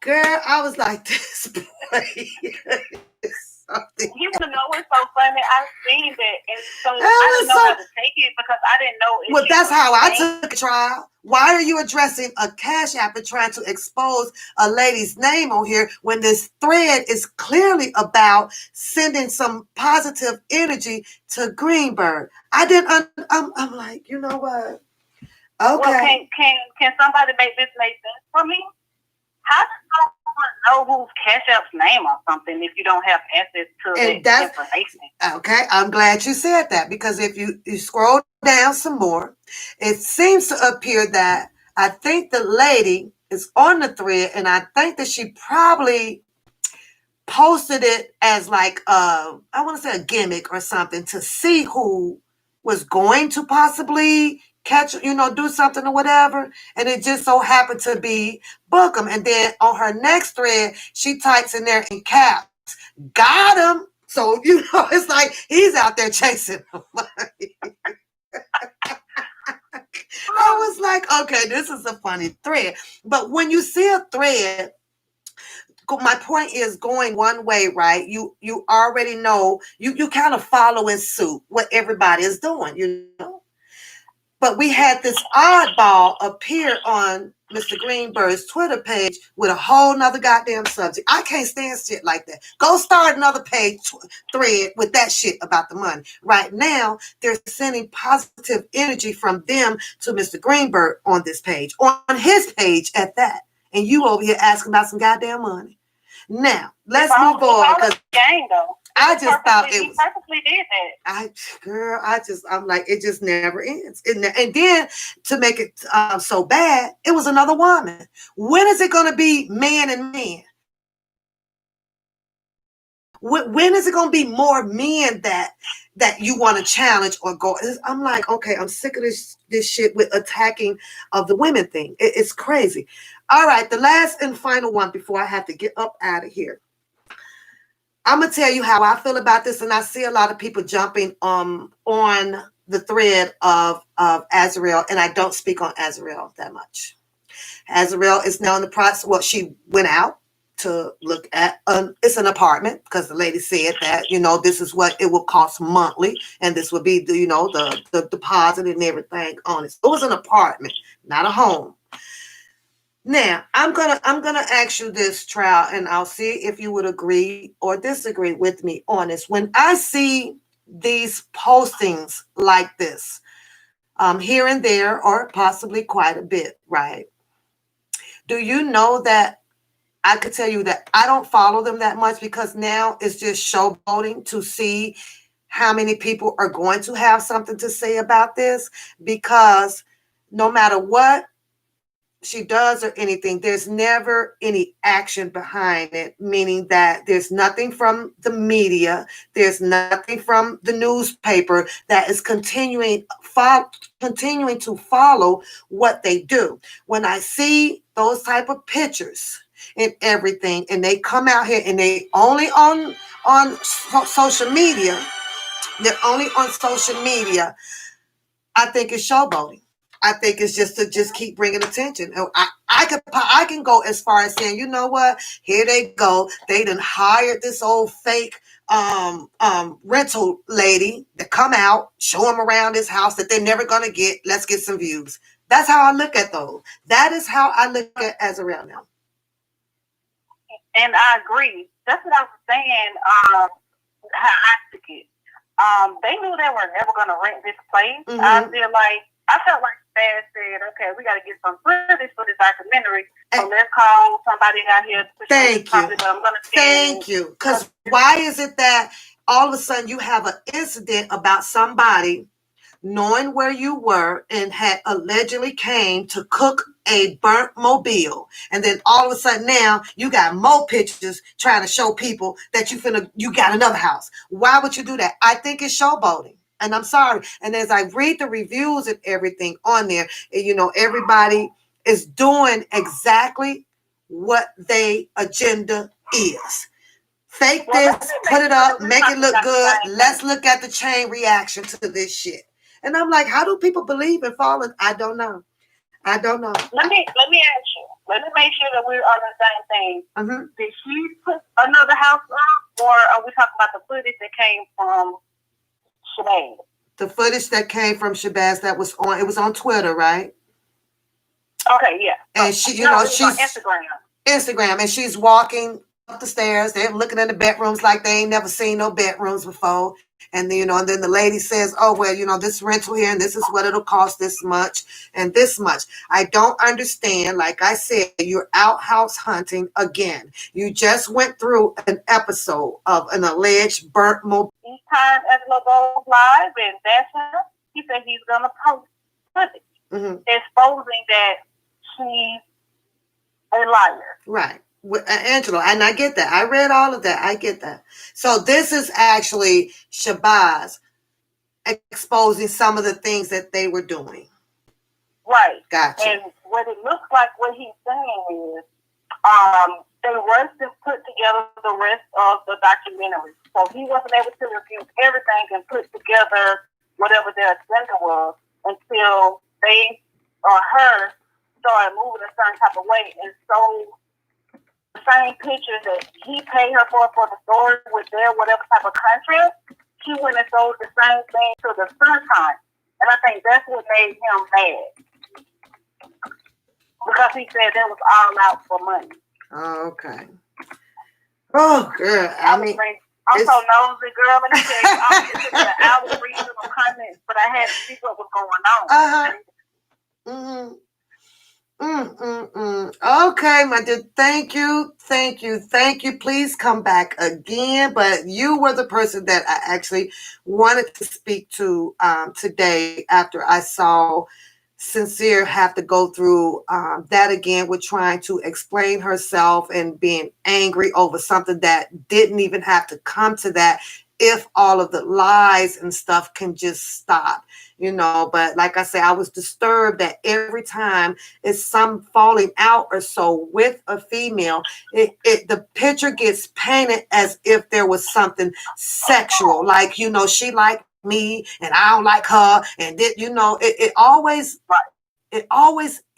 Girl, I was like, this boy is something. You want to know what's so funny? I seen that, and so I didn't know how to take it because I didn't know. Well, that's how I took a trial. Why are you addressing a cash app and trying to expose a lady's name on here when this thread is clearly about sending some positive energy to Greenberg? I didn't. I'm like, you know what? Okay. Well, can somebody make this make sense for me? How does someone know whose cash app's name or something if you don't have access to the information? Okay, I'm glad you said that because if you scroll down some more, it seems to appear that I think the lady is on the thread, and I think that she probably posted it as like I want to say a gimmick or something to see who was going to possibly catch, do something or whatever. And it just so happened to be Bookum. And then on her next thread, she types in there in caps, got him. So, it's like he's out there chasing him. I was like, okay, this is a funny thread. But when you see a thread, my point is going one way, right? You already know, you kind of follow in suit what everybody is doing, But we had this oddball appear on Mr. Greenberg's Twitter page with a whole nother goddamn subject. I can't stand shit like that. Go start another page thread with that shit about the money. Right now, they're sending positive energy from them to Mr. Greenberg on this page, on his page at that. And you over here asking about some goddamn money. Now, let's move on. Because I just thought it was. He purposely did that. I'm like, it just never ends. And then to make it so bad, it was another woman. When is it going to be man and man? When is it going to be more men that you want to challenge or go? I'm like, okay, I'm sick of this shit with attacking of the women thing. It's crazy. All right, the last and final one before I have to get up out of here. I'm going to tell you how I feel about this, and I see a lot of people jumping on the thread of Azrael, and I don't speak on Azrael that much. Azrael is now in the process. Well, she went out to look at it's an apartment because the lady said that this is what it will cost monthly, and this would be the deposit and everything on it. So it was an apartment, not a home. Now I'm gonna ask you this, Trial, and I'll see if you would agree or disagree with me on this. When I see these postings like this, here and there, or possibly quite a bit, right? Do you know that I could tell you that I don't follow them that much because now it's just showboating to see how many people are going to have something to say about this, because no matter what she does or anything, there's never any action behind it, meaning that there's nothing from the media, there's nothing from the newspaper that is continuing to follow what they do. When I see those type of pictures and everything, and they come out here and they only on social media, I think it's showboating. I think it's just to keep bringing attention. I can go as far as saying, you know what? Here they go. They done hired this old fake rental lady to come out, show them around this house that they're never gonna get. Let's get some views. That's how I look at those. That is how I look at Azrael now. And I agree. That's what I was saying. How I took it. They knew they were never gonna rent this place. Mm-hmm. I felt like Dad said, okay, we got to get some footage for this documentary. So let's call somebody out here to thank you. But I'm gonna thank you. Because why is it that all of a sudden you have an incident about somebody knowing where you were and had allegedly came to cook a burnt mobile, and then all of a sudden now you got more pictures trying to show people that you got another house? Why would you do that? I think it's showboating, and I'm sorry. And as I read the reviews and everything on there, everybody is doing exactly what their agenda is. Fake this, put it up, make it look good. Let's look at the chain reaction to this shit. And I'm like, how do people believe in falling? I don't know. Let me ask you. Let me make sure that we're on the same thing. Mm-hmm. Did she put another house up, or are we talking about the footage that came from Shabazz? The footage that came from Shabazz that was on, it was on Twitter, right? Okay, yeah. And she's on Instagram, and she's walking up the stairs. They're looking in the bedrooms like they ain't never seen no bedrooms before. And then, and then the lady says, oh, well, this rental here, and this is what it'll cost this much and this much. I don't understand. Like I said, you're out house hunting again. You just went through an episode of an alleged burnt mobile. Each time Angela goes live and that's him, he said he's going to post footage exposing that she's a liar. Right. Angela, and I get that. I read all of that. I get that. So this is actually Shabazz exposing some of the things that they were doing. Right. Gotcha. And what it looks like, what he's saying is, they rushed to put together the rest of the documentary. So he wasn't able to review everything and put together whatever their agenda was until they or her started moving a certain type of way. And so the same pictures that he paid her for the story with their whatever type of contract, she went and sold the same thing to the Sunshine. And I think that's what made him mad. Because he said that was all out for money. Oh, okay. Oh, girl. I mean, I'm so nosy, girl. Let me tell you, it's an hour reading some comments, but I had to see what was going on. Okay, my dear. Thank you. Please come back again. But you were the person that I actually wanted to speak to today after I saw Sincere have to go through that again with trying to explain herself and being angry over something that didn't even have to come to that if all of the lies and stuff can just stop. But like I said, I was disturbed that every time it's some falling out or so with a female, the picture gets painted as if there was something sexual, like, she liked me and I don't like her, and it always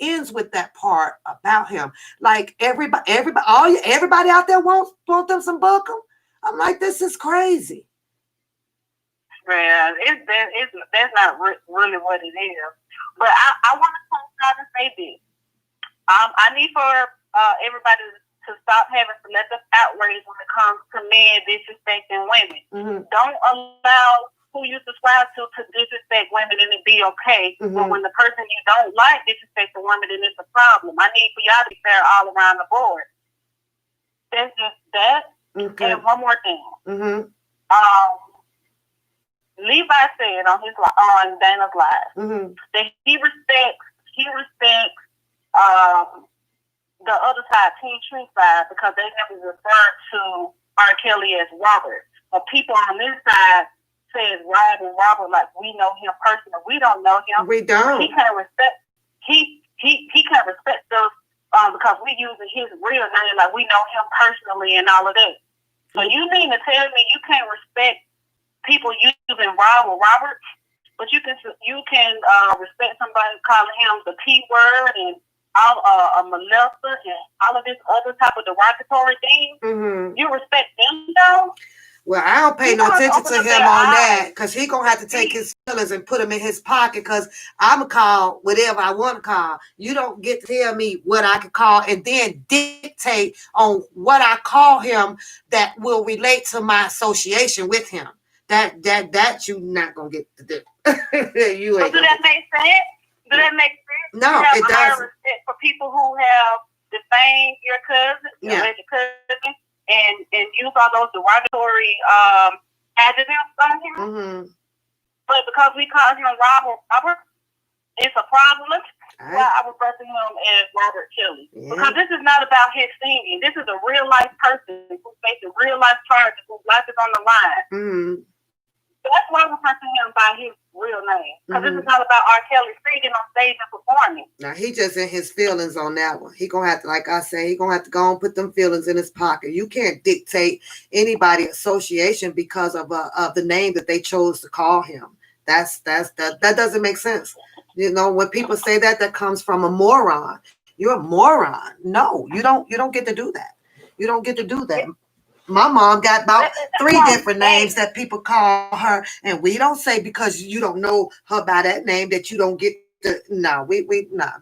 ends with that part about him. Like everybody out there want them some Bookum. I'm like, this is crazy. Yeah, that's not really what it is. But I want to try to say this. I need for everybody to stop having selective outrage when it comes to men disrespecting women. Mm-hmm. Don't allow who you subscribe to disrespect women and it be okay. Mm-hmm. But when the person you don't like disrespects a woman, then it's a problem. I need for y'all to be fair all around the board. That's just that. Okay. And one more thing. Mm-hmm. Levi said on Dana's live that he respects the other side, Team Tree side, because they never referred to R.Kelly as Robert. But people on this side says Robert like we know him personally. We don't know him. We don't. He can't respect. He can't respect us because we using his real name like we know him personally and all of that. So you mean to tell me you can't respect people using Robert, but you can respect somebody calling him the P word and all a molester and all of this other type of derogatory things? Mm-hmm. You respect them though? Well, I don't pay no attention to him on that because he gonna have to take his feelings and put them in his pocket because I'm gonna call whatever I want to call. You don't get to tell me what I can call and then dictate on what I call him that will relate to my association with him. That you not gonna get to do. You ain't. Do that make sense? Does that make sense? No, it doesn't. Respect for people who have defamed your cousin, yeah. your cousin, and use all those derogatory adjectives on him. Mm-hmm. But because we call him Robert, it's a problem. I refer to him as R.Kelly. Yeah. Because this is not about his singing. This is a real life person who's facing real life charges, whose life is on the line. Mm-hmm. So that's why I refer to him by his real name. Because this is not about R.Kelly singing on stage and performing. Now, he just in his feelings on that one. He going to have to, like I say, he going to have to go and put them feelings in his pocket. You can't dictate anybody association because of the name that they chose to call him. That doesn't make sense. You know, when people say that comes from a moron. You're a moron. No, you don't get to do that. You don't get to do that. My mom got about 3 different names that people call her, and we don't say because you don't know her by that name that you don't get to. No,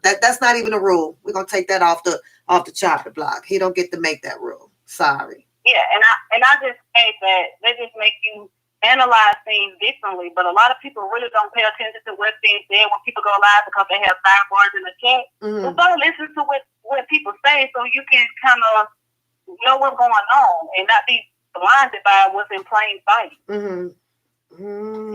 that's not even a rule. We're gonna take that off the chopping block. He don't get to make that rule. Sorry. Yeah, and I just think that they just make you analyze things differently, but a lot of people really don't pay attention to what's being said when people go live because they have sidebars in the chat. So start listening to what people say so you can kind of know what's going on and not be blinded by what's in plain sight.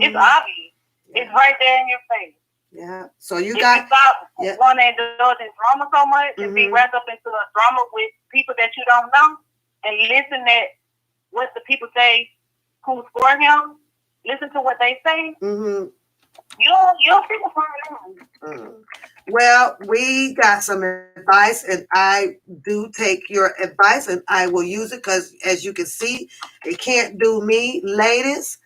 It's obvious. Yeah. It's right there in your face. Yeah. So you stop wanting to indulge in drama so much and be wrapped up into a drama with people that you don't know and listen at what the people say who's for him, listen to what they say. You'll see what's going on. Well, we got some advice, and I do take your advice, and I will use it because, as you can see, it can't do me, ladies.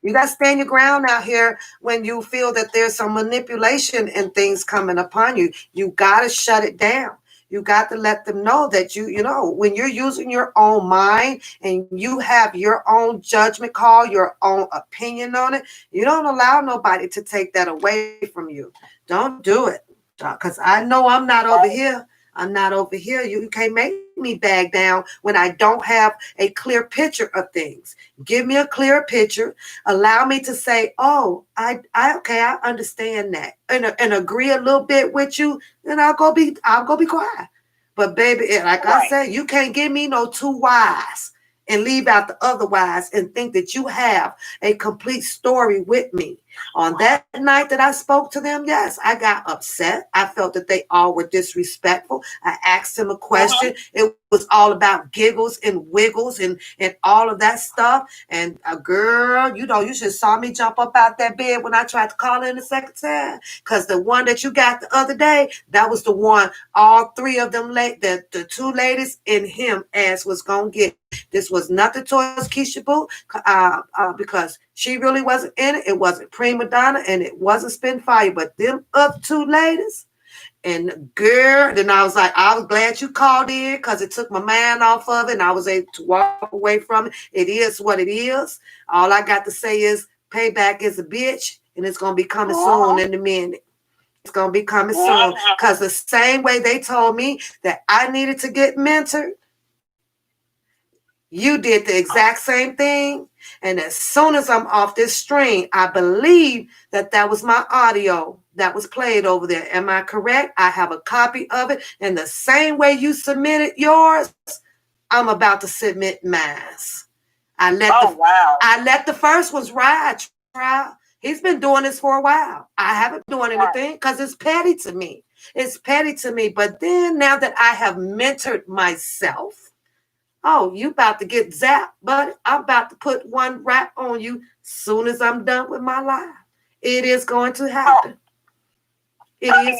You got to stand your ground out here when you feel that there's some manipulation and things coming upon you. You got to shut it down. You got to let them know that you know, when you're using your own mind and you have your own judgment call, your own opinion on it, you don't allow nobody to take that away from you. Don't do it. Because I know I'm not over here. I'm not over here. You can't make me back down when I don't have a clear picture of things. Give me a clear picture. Allow me to say, oh, I understand that, and agree a little bit with you. Then I'll go be quiet. But baby, like I said, you can't give me no 2 whys and leave out the other whys and think that you have a complete story with me. On that night that I spoke to them, yes, I got upset. I felt that they all were disrespectful. I asked them a question. It was all about giggles and wiggles and all of that stuff. And girl, you know, you should saw me jump up out that bed when I tried to call in the second time. Because the one that you got the other day, that was the one all 3 of them, the 2 ladies and him ass was going to get. This was nothing towards Keisha Boo because she really wasn't in it. It wasn't Prima Donna and it wasn't Spin Fire, but them up 2 ladies. And girl, then I was like, I was glad you called in because it took my mind off of it and I was able to walk away from it. It is what it is. All I got to say is payback is a bitch and it's going to be coming soon in a minute. It's going to be coming soon because the same way they told me that I needed to get mentored, you did the exact same thing. And as soon as I'm off this stream, I believe that was my audio that was played over there. Am I correct? I have a copy of it. And the same way you submitted yours, I'm about to submit mine. I let the first ones ride. He's been doing this for a while. I haven't been doing anything because it's petty to me. It's petty to me. But then now that I have mentored myself, oh, you about to get zapped, buddy. I'm about to put one rap on you soon as I'm done with my live. It is going to happen. It is.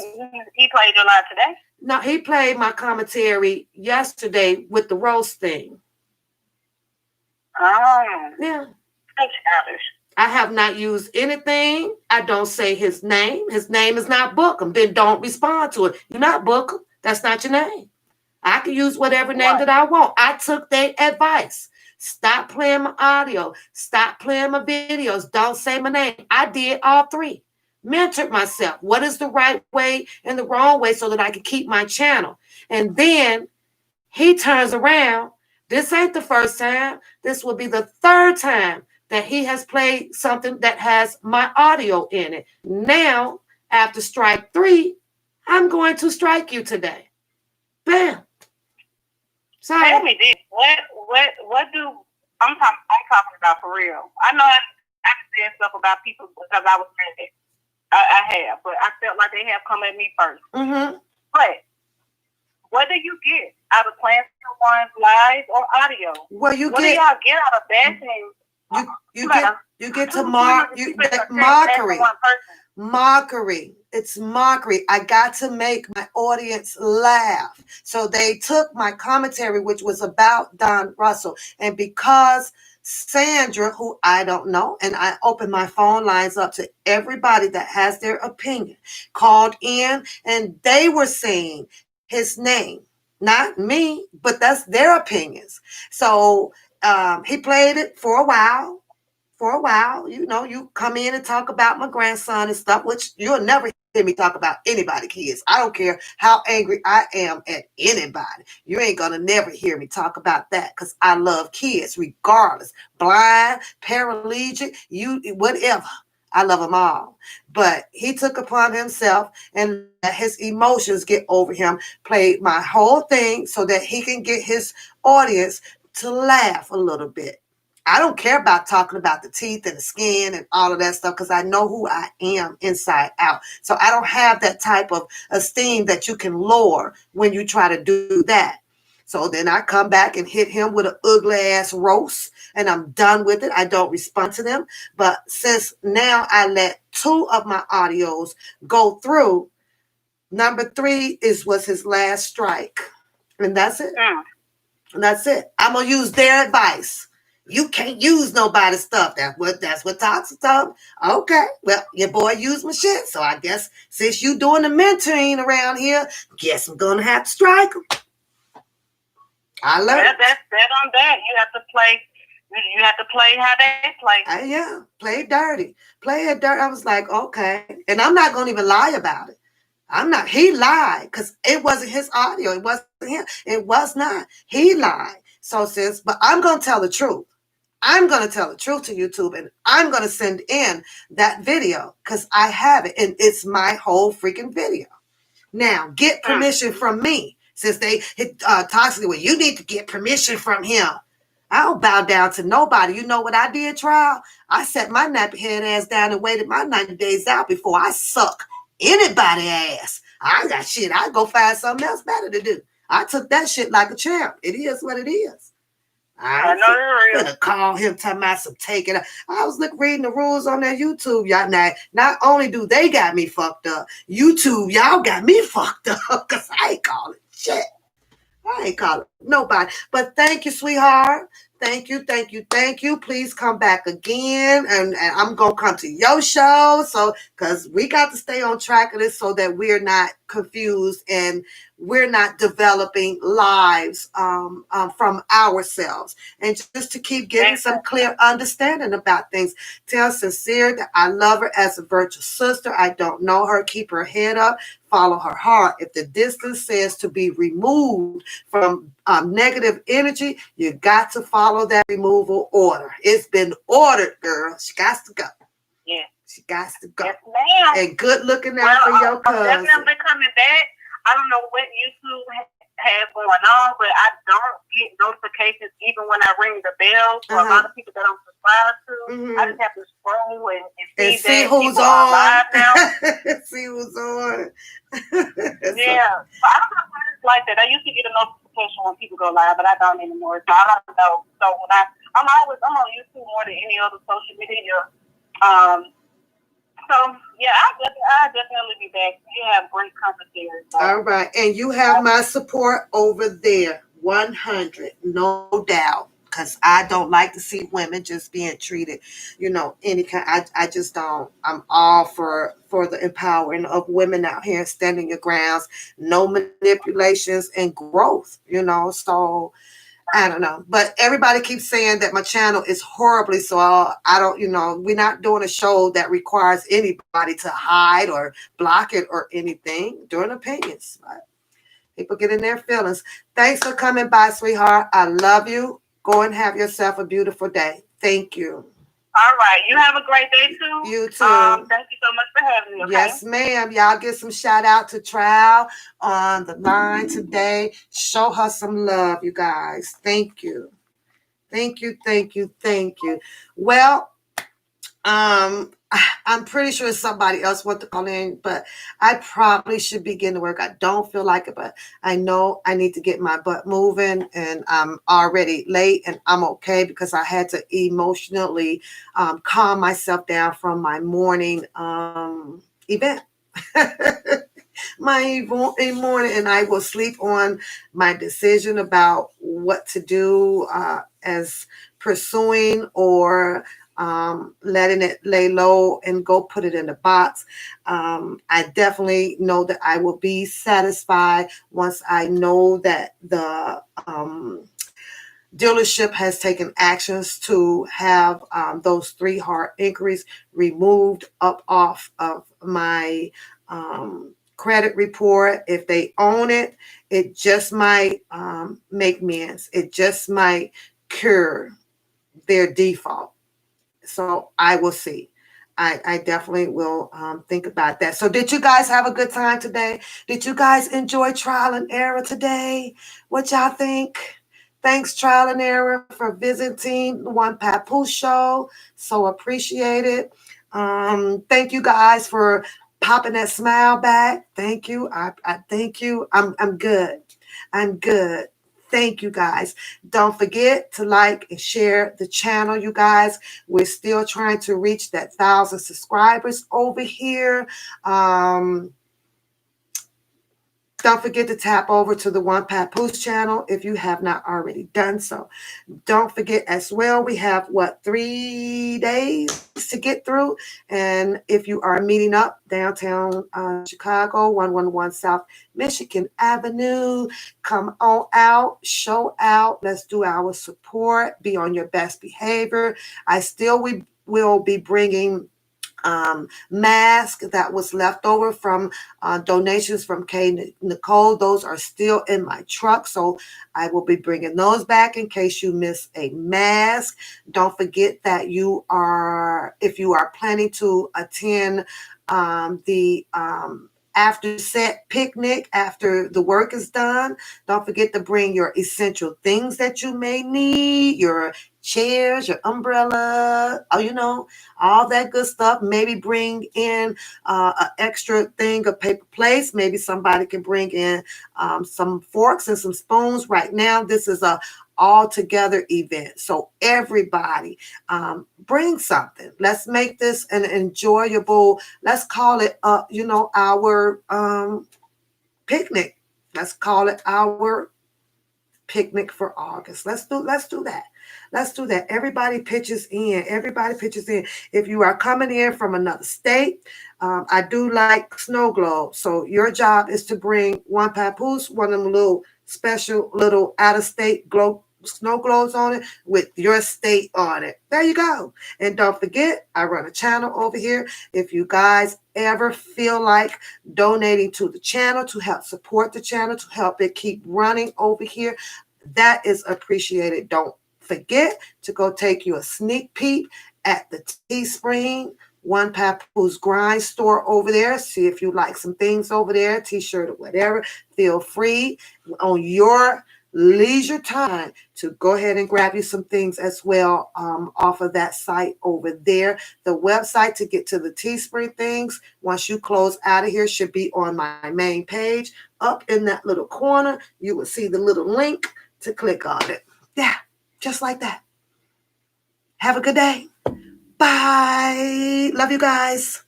He played your live today? No, he played my commentary yesterday with the roast thing. Oh. Yeah. That's childish. I have not used anything. I don't say his name. His name is not Bookum. Then don't respond to it. You're not Bookum. That's not your name. I can use whatever name that I want. I took their advice. Stop playing my audio. Stop playing my videos. Don't say my name. I did all 3. Mentored myself. What is the right way and the wrong way so that I can keep my channel? And then he turns around. This ain't the first time. This will be the 3rd time that he has played something that has my audio in it. Now, After strike 3, I'm going to strike you today. Bam. Sorry. Tell me this. What do I'm talking about for real? I know I said stuff about people because I was mad. I have, but I felt like they have come at me first. Mm-hmm. But what do you get out of playing someone's live or audio? Well, what do y'all get out of bashing? You get to mockery. Mockery. It's mockery. I got to make my audience laugh. So they took my commentary, which was about Don Russell, and because Sandra, who I don't know, and I opened my phone lines up to everybody that has their opinion, called in, and they were saying his name, not me, but that's their opinions. So he played it for a while. You know, you come in and talk about my grandson and stuff, which you'll never hear me talk about anybody's kids. I don't care how angry I am at anybody. You ain't gonna never hear me talk about that because I love kids regardless. Blind, paraplegic, whatever. I love them all. But he took upon himself and let his emotions get over him, played my whole thing so that he can get his audience to laugh a little bit. I don't care about talking about the teeth and the skin and all of that stuff because I know who I am inside out. So I don't have that type of esteem that you can lower when you try to do that. So then I come back and hit him with an ugly ass roast and I'm done with it. I don't respond to them. But since now I let 2 of my audios go through, number 3 was his last strike. And that's it. And that's it. I'm going to use their advice. You can't use nobody's stuff. That's what Toxic told me. Okay, well, your boy used my shit, so I guess since you doing the mentoring around here, guess I'm gonna have to strike him. I learned. That's on that. You have to play. You have to play how they play. Yeah, play dirty. Play it dirty. I was like, okay, and I'm not gonna even lie about it. I'm not. He lied because it wasn't his audio. It wasn't him. It was not. He lied. So but I'm gonna tell the truth. I'm going to tell the truth to YouTube and I'm going to send in that video because I have it and it's my whole freaking video. Now, get permission from me. Since they hit Toxic, well, you need to get permission from him. I don't bow down to nobody. You know what I did, trial? I set my nappy head ass down and waited my 90 days out before I suck anybody's ass. I got shit. I go find something else better to do. I took that shit like a champ. It is what it is. I know you're gonna call him, tell me some take it. I was reading the rules on that YouTube, y'all. Now, not only do they got me fucked up, YouTube, y'all got me fucked up because I ain't calling shit. I ain't calling nobody. But thank you, sweetheart. Thank you. Please come back again. And I'm going to come to your show. So, because we got to stay on track of this so that we're not confused and we're not developing lives from ourselves. And just to keep getting some clear understanding about things. Tell Sincere that I love her as a virtual sister. I don't know her. Keep her head up. Follow her heart. If the distance says to be removed from negative energy, you got to follow that removal order. It's been ordered, girl. She got to go. Yeah. She got to go. Yes, ma'am. And good looking out for your cousin. I'm definitely coming back. I don't know what YouTube has going on, but I don't get notifications even when I ring the bell. For a lot of people that I'm subscribed to, I just have to scroll and see who's on. Live now. See who's on. Yeah. So I don't know why it's like that. I used to get a notification when people go live, but I don't anymore. So I don't know. So when I'm on YouTube more than any other social media. So yeah, I'll definitely be back. You have great conversation. So. All right, and you have my support over there, 100, no doubt. Because I don't like to see women just being treated, any kind. I just don't. I'm all for the empowering of women out here, standing your grounds, no manipulations and growth. So. I don't know, but everybody keeps saying that my channel is horribly, so I don't, we're not doing a show that requires anybody to hide or block it or anything. Doing opinions, but people get in their feelings. Thanks for coming by, sweetheart. I love you. Go and have yourself a beautiful day. Thank you. All right. You have a great day, too. You too. Thank you so so much for having me. Okay? Yes, ma'am. Y'all get some shout out to Trial on the line today. Show her some love, you guys. Thank you. Thank you, thank you, thank you. Well, I'm pretty sure somebody else wants to call in, but I probably should be getting to work. I don't feel like it, but I know I need to get my butt moving, and I'm already late, and I'm okay because I had to emotionally calm myself down from my morning event. My morning, and I will sleep on my decision about what to do as pursuing or letting it lay low and go put it in the box. I definitely know that I will be satisfied once I know that the dealership has taken actions to have those 3 hard inquiries removed up off of my credit report. If they own it, it just might make amends. It just might cure their default. So I will see. I definitely will think about that. So did you guys have a good time today? Did you guys enjoy Trial and Error today? What y'all think? Thanks, Trial and Error, for visiting the One Papoose Show. So appreciate it. Thank you guys for popping that smile back. Thank you. I thank you. I'm good. I'm good. Thank you guys. Don't forget to like and share the channel, you guys. We're still trying to reach that 1,000 subscribers over here. Don't forget to tap over to the One Papoose channel if you have not already done so. Don't forget as well, we have, 3 days to get through. And if you are meeting up downtown Chicago, 111 South Michigan Avenue, come on out, show out. Let's do our support. Be on your best behavior. We will be bringing mask that was left over from donations from K. Nicole. Those are still in my truck, so I will be bringing those back in case you miss a mask. Don't forget that if you are planning to attend the after set picnic after the work is done, don't forget to bring your essential things that you may need, your chairs, your umbrella, all that good stuff. Maybe bring in an extra thing of paper plates. Maybe somebody can bring in some forks and some spoons. Right now, this is a all-together event. So everybody bring something. Let's make this an enjoyable, let's call it, our picnic. Let's call it our picnic for August. Let's do that. Let's do that. Everybody pitches in. Everybody pitches in. If you are coming in from another state, I do like snow globes. So your job is to bring one papoose, one of them little special little out-of-state snow globes on it with your state on it. There you go. And don't forget, I run a channel over here. If you guys ever feel like donating to the channel to help support the channel, to help it keep running over here, that is appreciated. Don't forget to go take you a sneak peek at the Teespring One Papoose Grind store over there. See if you like some things over there, t-shirt or whatever. Feel free on your leisure time to go ahead and grab you some things as well off of that site over there. The website to get to the Teespring things, once you close out of here, should be on my main page. Up in that little corner, you will see the little link to click on it. Yeah, just like that. Have a good day. Bye. Love you guys.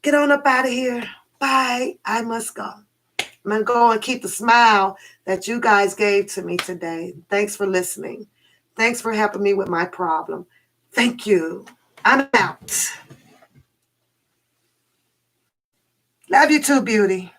Get on up out of here. Bye. I must go. I'm going to go and keep the smile that you guys gave to me today. Thanks for listening. Thanks for helping me with my problem. Thank you. I'm out. Love you too, beauty.